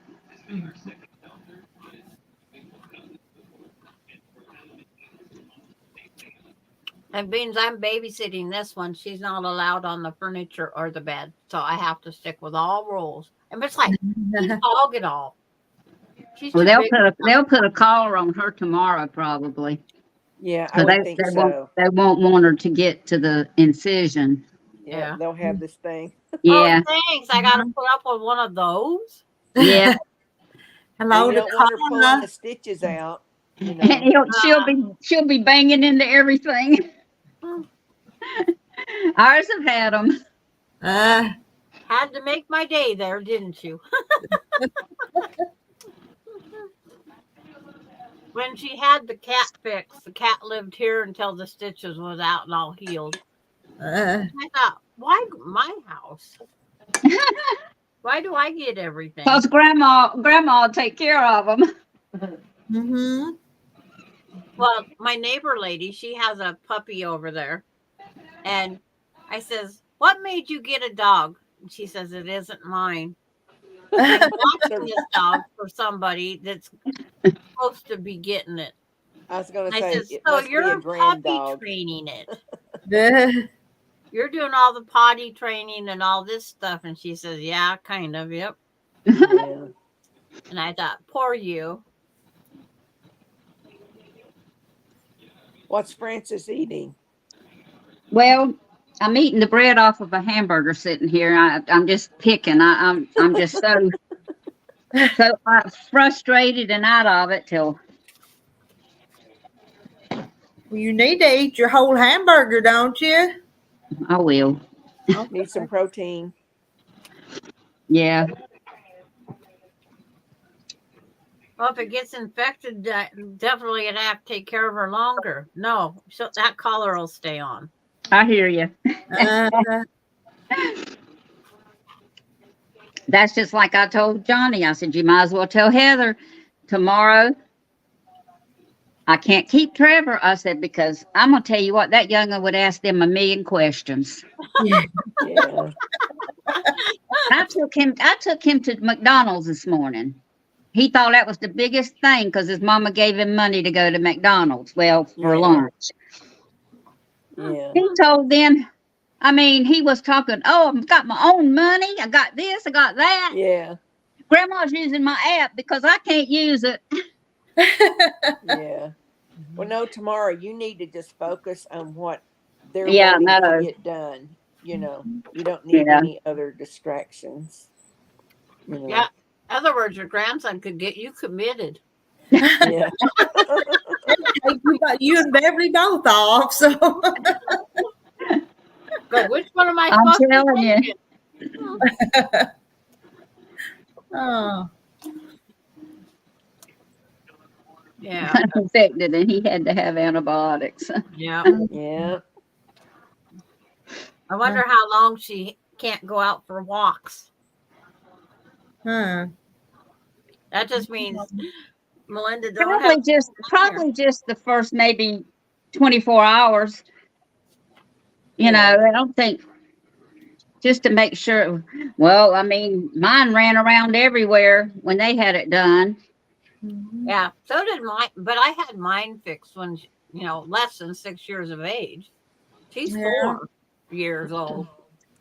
And being I'm babysitting this one, she's not allowed on the furniture or the bed. So I have to stick with all rules. And it's like, she's dog it all. She's Well, too big. they'll put a collar on her tomorrow, probably. Yeah, I would think so. They won't want her to get to the incision. Yeah. They'll have this thing. Yeah, Oh, thanks. I got to put up with one of those. yeah. Hello, You don't want her pulling the Dakota. stitches out. You know. And she'll be banging into everything. Ours have had them. Had to make my day there, didn't you? When she had the cat fixed, the cat lived here until the stitches was out and all healed. I thought, why my house? Why do I get everything? Because grandma will take care of them. Mm-hmm. Well, my neighbor lady, she has a puppy over there. And I says, what made you get a dog? And she says, it isn't mine. I'm watching this dog for somebody that's supposed to be getting it. I was going And to I say, says, it so must be you're a grand puppy dog. training it. You're doing all the potty training and all this stuff. And she says, yeah, kind of. Yep. Yeah. And I thought, poor you. What's Francis eating? Well, I'm eating the bread off of a hamburger sitting here. I'm just picking. I'm just so frustrated and out of it till. Well, you need to eat your whole hamburger, don't you? I will. Need some protein. Yeah. Well, if it gets infected, definitely I'd have to take care of her longer. No, so that collar will stay on. I hear you. That's just like I told Johnny. I said, you might as well tell Heather tomorrow. I can't keep Trevor. I said, because I'm going to tell you what, that young one would ask them a million questions. Yeah. I took him to McDonald's this morning. He thought that was the biggest thing because his mama gave him money to go to McDonald's. Well, for lunch. Yeah. He told them, I mean, he was talking, oh, I've got my own money. I got this, I got that. Yeah. Grandma's using my app because I can't use it. Yeah. Well, no, tomorrow you need to just focus on what they're Yeah, wanting no. to get done. You know, you don't need any other distractions. You know? Yeah. In other words, your grandson could get you committed. Yeah. You and Beverly both off. So Go, which one am I I'm supposed telling to you. take? oh. Yeah. Infected, and he had to have antibiotics. Yeah. Yeah. I wonder how long she can't go out for walks. Huh. That just means Melinda don't have Probably just the first maybe 24 hours. You know, I don't think, just to make sure. Well, I mean, mine ran around everywhere when they had it done. Yeah, so did mine, but I had mine fixed when, less than 6 years of age. She's Yeah. 4 years old.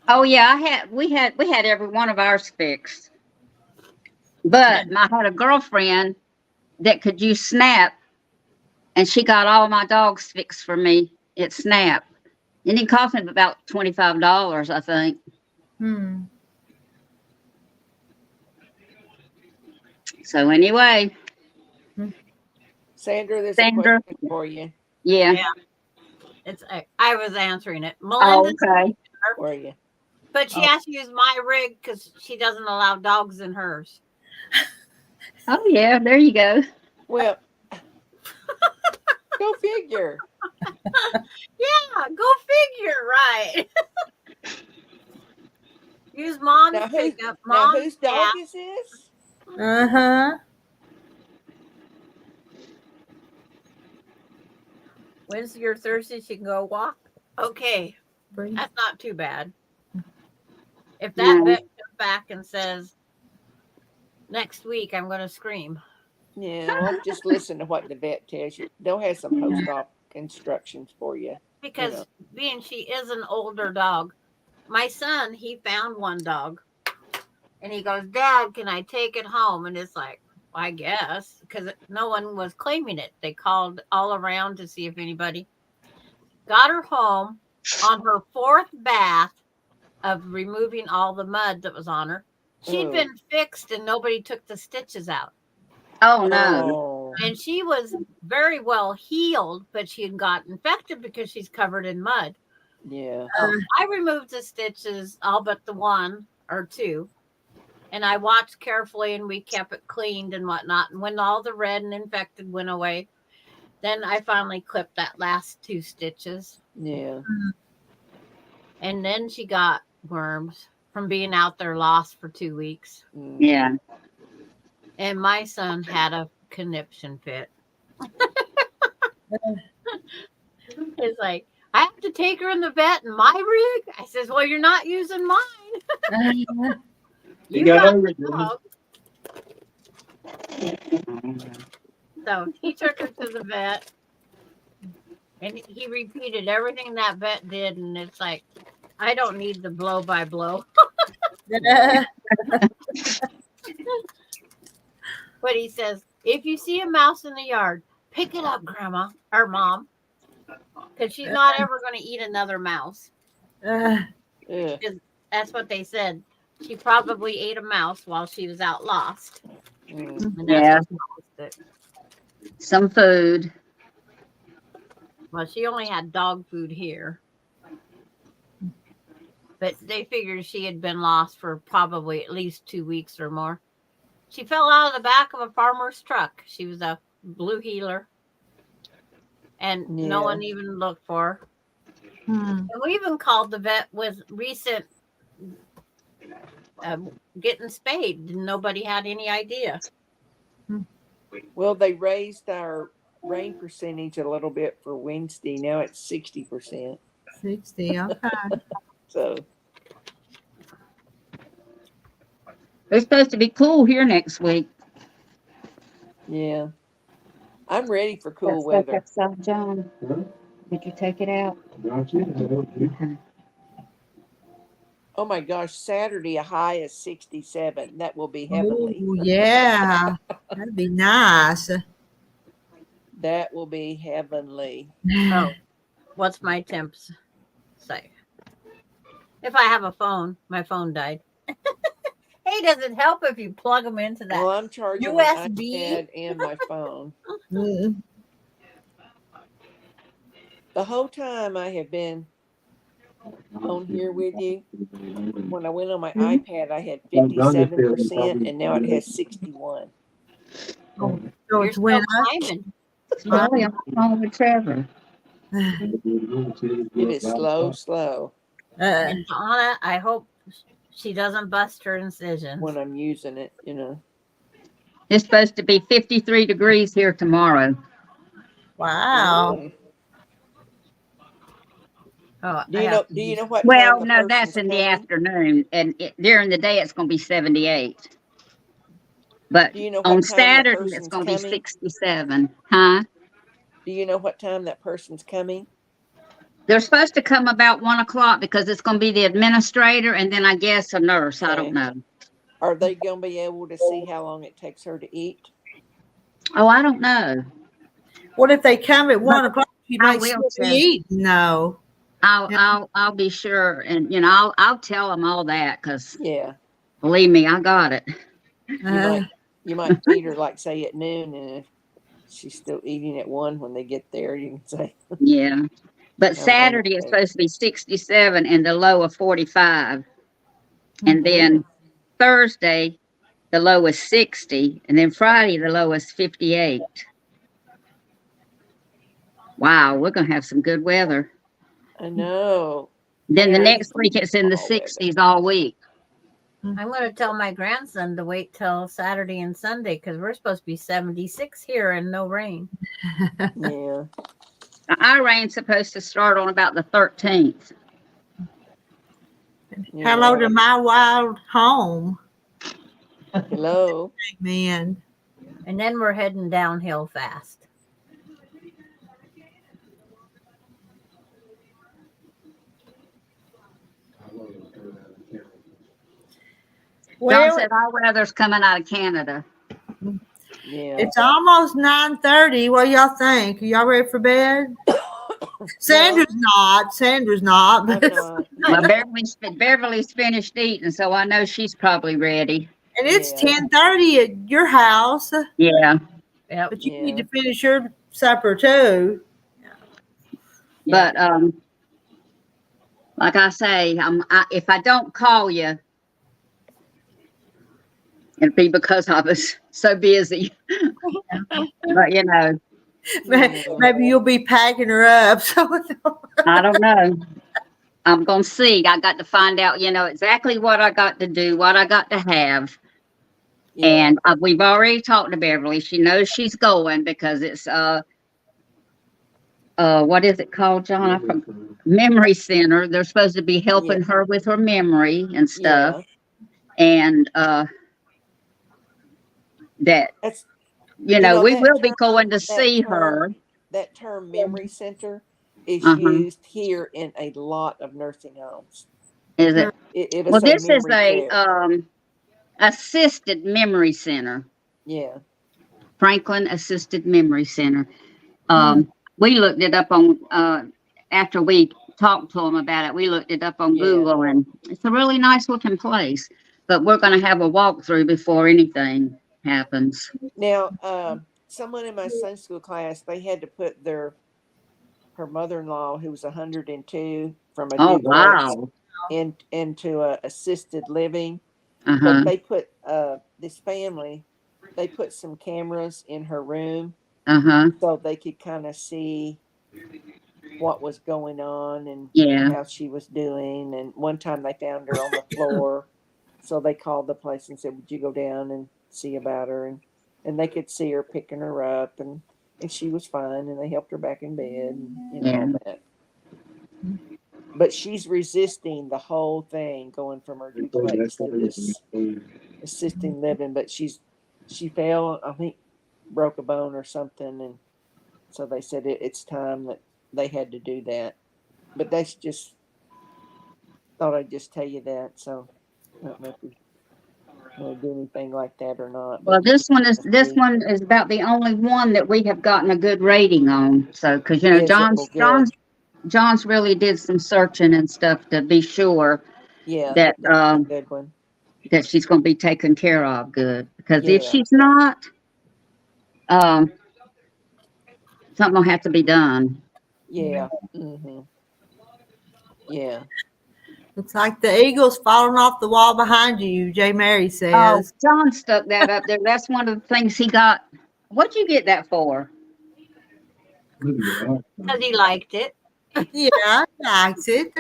Oh yeah, we had every one of ours fixed. But I had a girlfriend that could use Snap, and she got all my dogs fixed for me at Snap. And it cost me about $25, I think. So anyway, Sandra, there's Sandra. a question for you. Yeah. Yeah. I was answering it. Oh, Melinda's okay. For you. but she has to use my rig because she doesn't allow dogs in hers. Oh yeah, there you go. Well, go figure. Yeah, go figure, right? Use mom's Now, pickup. Mom's whose dog is this? Uh-huh. Wednesday or Thursday, she can go walk. Okay, that's not too bad. If that vet comes back and says, next week I'm going to scream. Yeah, well, just listen to what the vet tells you. They'll have some post-op instructions for you. Because being she is an older dog, my son, he found one dog. And he goes, Dad, can I take it home? And it's like, I guess, because no one was claiming it. They called all around to see if anybody got her home on her 4th bath of removing all the mud that was on her. She'd been fixed and nobody took the stitches out. Oh no. And she was very well healed, but she had got infected because she's covered in mud. Yeah. I removed the stitches, all but the 1 or 2. And I watched carefully and we kept it cleaned and whatnot. And when all the red and infected went away, then I finally clipped that last 2 stitches. Yeah. And then she got worms from being out there lost for 2 weeks. Yeah. And my son had a conniption fit. It's like, I have to take her in the vet in my rig? I says, well, you're not using mine. You got the dog. So he took her to the vet. And he repeated everything that vet did. And it's like, I don't need the blow by blow. But he says, if you see a mouse in the yard, pick it up, Grandma or Mom. Because she's not ever going to eat another mouse. Because that's what they said. She probably ate a mouse while she was out lost. And that's what some food. Well, she only had dog food here. But they figured she had been lost for probably at least 2 weeks or more. She fell out of the back of a farmer's truck. She was a blue heeler. And no one even looked for her. And we even called the vet with recent getting spayed. And nobody had any idea. Well, they raised our rain percentage a little bit for Wednesday. Now it's 60%. 60, okay. So It's supposed to be cool here next week. yeah, I'm ready for cool weather. John. Did you take it out? Oh my gosh, Saturday a high is 67. That will be heavenly. Oh, yeah. That'd be nice. That will be heavenly. Oh, what's my temps say? If I have a phone, my phone died. Hey, does it help if you plug them into that? Well, I'm charging USB? my iPad and my phone. The whole time I have been on here with you, when I went on my iPad, I had 57%, and now it has 61. So You're it's still went up. climbing. Molly, I'm on with Trevor. It is slow And Donna, I hope she doesn't bust her incisions. when I'm using it, you know. It's supposed to be 53 degrees here tomorrow. Wow. Oh, Do I you have know? to Do you use- know what Well, time the no, that's person's in the coming? afternoon, and during the day it's going to be 78. But Do you know on what time the Saturday it's person's going to be coming? 67. Huh? Do you know what time that person's coming? They're supposed to come about 1 o'clock because it's going to be the administrator and then I guess a nurse. I don't Okay. know. Are they going to be able to see how long it takes her to eat? Oh, I don't know. What if they come at But 1 o'clock? She I might will still be tell. eating. No. I'll be sure, and I'll tell them all that because Yeah. believe me, I got it. You might feed her like say at noon, and if she's still eating at 1 when they get there, you can say Yeah. But how long Saturday it it's takes. supposed to be 67 and the low of 45. And Mm. then Thursday, the low is 60. And then Friday, the low is 58. Wow, we're going to have some good weather. I know. Then the Yeah, next week, it's in the fall weather. 60s all week. I'm going to tell my grandson to wait till Saturday and Sunday because we're supposed to be 76 here and no rain. Yeah. Our rain's supposed to start on about the 13th. Yeah. Hello to my wild home. Hello. Man. And then we're heading downhill fast. John Well, said our weather's coming out of Canada. Yeah. it's almost 9:30. What y'all think? Are y'all ready for bed? Sandra's not. Sandra's not. I'm But, not. Well, Beverly's finished eating, so I know she's probably ready. and it's Yeah. 10:30 at your house. Yeah. Yep. But you Yeah. need to finish your supper too. Yeah. But like I say, if I don't call you, it'd be because I was so busy. But Yeah. Maybe you'll be packing her up. So I don't know. I'm gonna see. I got to find out, exactly what I got to do, what I got to have. Yeah. And we've already talked to Beverly. She knows she's going because it's what is it called, John? Memory Center. They're supposed to be helping her with her memory and stuff. Yeah. And that That's we that will be term, going to that see term, her. that term memory center is Uh-huh. used here in a lot of nursing homes. Is it? It'll Well, say this is memory a care. assisted memory center. Yeah. Franklin Assisted Memory Center. We looked it up on after we talked to them about it. We looked it up on Yeah. Google, and it's a really nice looking place. But we're going to have a walkthrough before anything happens. Now, someone in my Sunday school class, they had to put her mother-in-law, who was 102, from a Oh, duplex wow. into a assisted living. Uh-huh. But they put this family, they put some cameras in her room Uh-huh. so they could kind of see what was going on and Yeah. how she was doing. And one time they found her on the floor, so they called the place and said, "Would you go down and see about her?" And they could see her picking her up, and she was fine, and they helped her back in bed and all that. But she's resisting the whole thing, going from her duplex to this assisting living. But she fell, I think, broke a bone or something, and so they said it's time that they had to do that. But that's just thought I'd just tell you that. So I don't know if you want to do anything like that or not. Well, But this one is about the only one that we have gotten a good rating on. So, because is it? Well, good. John's really did some searching and stuff to be sure Yeah, that that's a good one. that she's going to be taken care of good. Because if Yeah. she's not, something will have to be done. Yeah. Mm-hmm. Yeah. it's like the eagle's falling off the wall behind you, J. Mary Oh, says. John stuck that up there. That's one of the things he got. What'd you get that for? Because he liked it. Yeah, he likes it.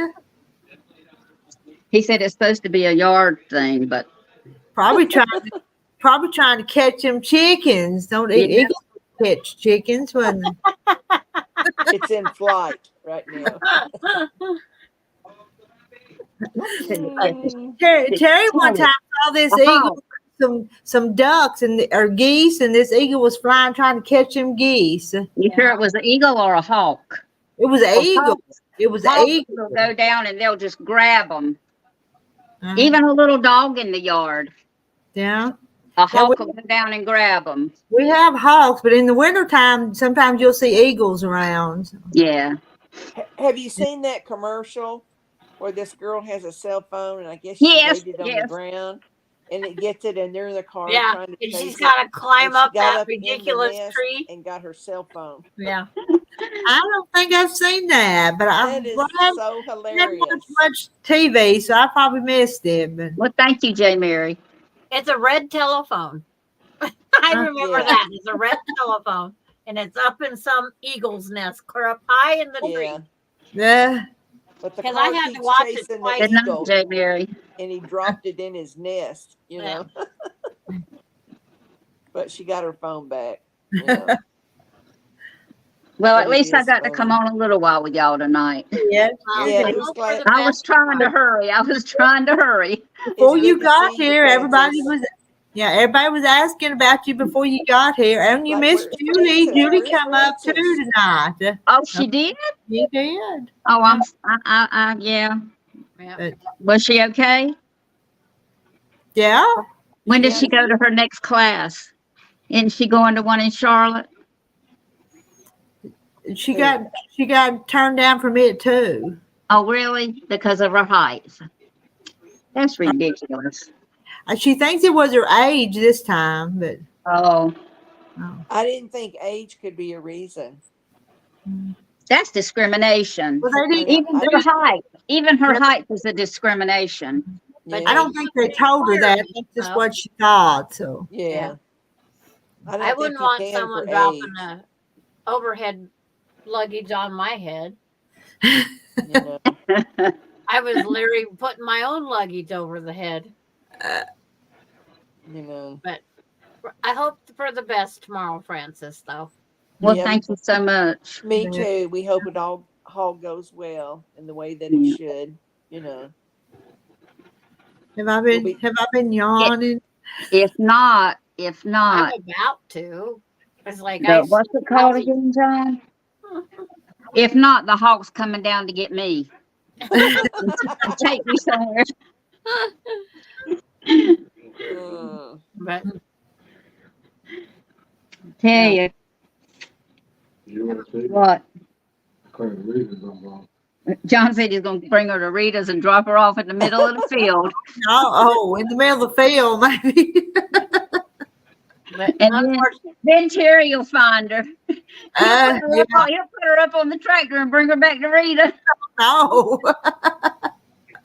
He said it's supposed to be a yard thing, but Probably trying to catch them chickens. Don't Yeah. eagles catch chickens when It's in flight right now. Terry one time saw this eagle, some ducks or geese, and this eagle was flying trying to catch them geese. It You sure it was an eagle or a hawk? was an Well, eagle. It was an Hawks eagle. will go down and they'll just grab them. Uh-huh. Even a little dog in the yard, Yeah. a hawk will go down and grab them. We have hawks, but in the wintertime, sometimes you'll see eagles around. Yeah. Have you seen that commercial where this girl has a cell phone and I guess she Yes. laid it on the ground and it gets it and they're in the car Yeah, trying to and chase she's it, got to climb and she up got that up in the ridiculous nest tree. and got her cell phone. Yeah. I don't think I've seen that, but I That is so haven't hilarious. watched much TV, so I probably missed it. But Well, thank you, J. Mary. It's a red telephone. I remember Yeah. that. It's a red telephone. And it's up in some eagle's nest, clear up high in the Yeah. tree. yeah, But the 'Cause car I had to keeps watch it chasing twice. the Good night, eagle J. Mary. and he dropped it in his nest, you Yeah. know. But she got her phone back. You know. Well, But at it least I is got to come funny. on a little while with y'all tonight. yeah. Yeah, It who's Hope for glad? the I was best. trying to hurry. Before It's you good to got see you, here, everybody Francis. was asking about you before you got here, and you Like, missed where's Julie. Francis? Julie Where's come up too Francis? tonight. Oh, she did? You did. Oh, yeah. Yeah. But, Was she okay? yeah. When does Yeah. she go to her next class? Isn't she going to one in Charlotte? She got turned down from it too. Oh, really? Because of her height. That's ridiculous. She thinks it was her age this time, but Oh, I didn't think age could be a reason. that's discrimination. well, they didn't. Even her height. Even her Yeah. height is a discrimination. But I don't think they told her that. That's just what she thought. So Yeah. I I don't wouldn't think you want can someone for dropping age. a overhead luggage on my head. You know. I was leery putting my own luggage over the head. You know. But I hope for the best tomorrow, Francis, though. Well, Yep. thank you so much. Me too. We hope it all goes well in the way that it should. You know. have I been yawning? If not, I'm about to. It's like what's it called again, John? If not, the hawk's coming down to get me. Take me somewhere. But Tell you what. John said he's going to bring her to Rita's and drop her off in the middle of the field. Oh, in the middle of the field, maybe. And then Terry will find her. Yeah. He'll put her up on the tractor and bring her back to Rita. No.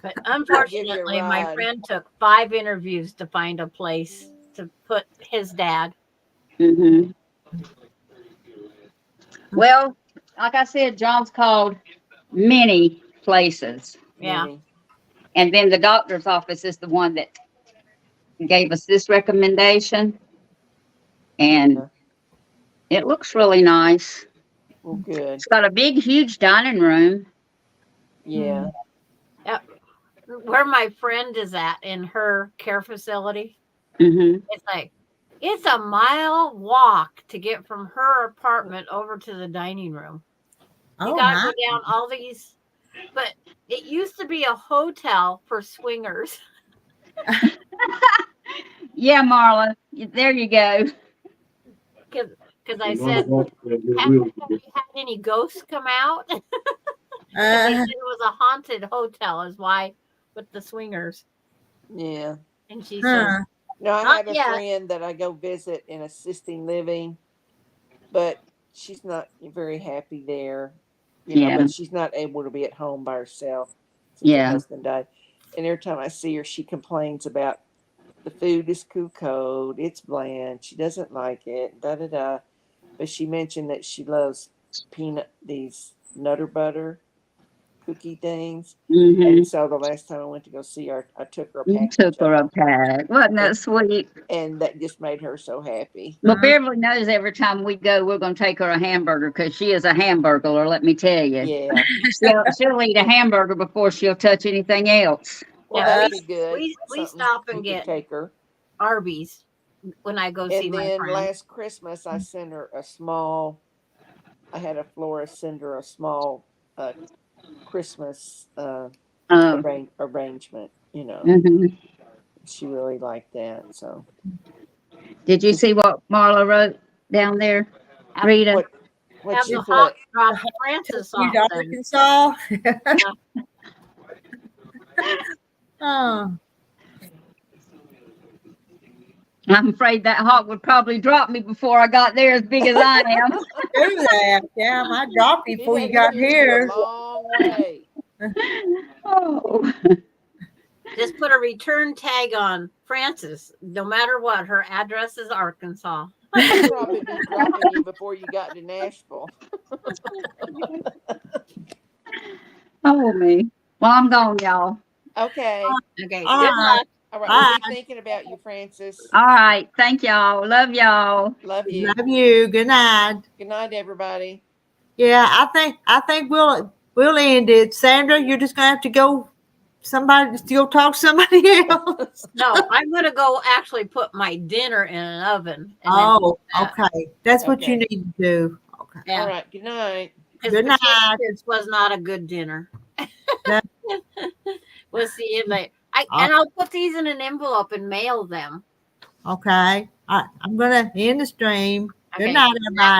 But unfortunately, my ride. friend took 5 interviews to find a place to put his dad. Mm-hmm. Well, like I said, John's called many places. Yeah. Many. And then the doctor's office is the one that gave us this recommendation. And it looks really nice. Well, good. It's got a big, huge dining room. Yeah. Where my friend is at in her care facility, Mm-hmm. it's a mile walk to get from her apartment over to the dining room. You gotta go down all these, but it used to be a hotel for swingers. Yeah, Marla, there you go. Because I said, have you had any ghosts come out? They said it was a haunted hotel, is why with the swingers. Yeah. And she said, No, I Not have a yet. friend that I go visit in assisting living, but she's not very happy there. You know, but she's not able to be at home by herself since her husband died. And every time I see her, she complains about the food is too cold, it's bland, she doesn't like it, da da da. But she mentioned that she loves these Nutter Butter cookie things. Mm-hmm. And so the last time I went to go see her, I took her a You package. took her a of them, pack. Wasn't that sweet? and that just made her so happy. Well, Beverly knows every time we go, we're going to take her a hamburger because she is a hamburger, let me tell you. Yeah. She'll eat a hamburger before she'll touch anything else. Well, Yeah, that'd be good. we Something stop you and could get take her. Arby's when I go see And my then friend. last Christmas, I sent her a small. I had a florist send her a small Christmas arrangement. You know, Mhm. she really liked that. So Did you see what Marla wrote down there, Have- Rita? what Have she the put? hawk drop Francis You off to then. Arkansas. Oh, I'm afraid that hawk would probably drop me before I got there, as big as I am. do that. Yeah, I dropped you It before had you to got carry you here. a long way. Oh, Just put a return tag on Francis. No matter what, her address is Arkansas. I'd probably be dropping you before you got to Nashville. oh me. Well, I'm gone, y'all. Okay. Okay, All good right. luck. All right. Bye. We'll be thinking about you, Francis. All right. Thank y'all. Love y'all. Love you. Love you. Good night. Good night, everybody. Yeah, I think we'll end it. Sandra, you're just gonna have to go. Somebody still talk to somebody else. No, I'm gonna go actually put my dinner in an oven. And then Oh, that. okay. That's what you Okay. need to do. Okay. Yeah, All right. Good night. because Good potato night. chips was not a good dinner. That- We'll see you later. Uh, I'll put these in an envelope and mail them. Okay. I'm gonna end the stream. Okay. Good night, everybody.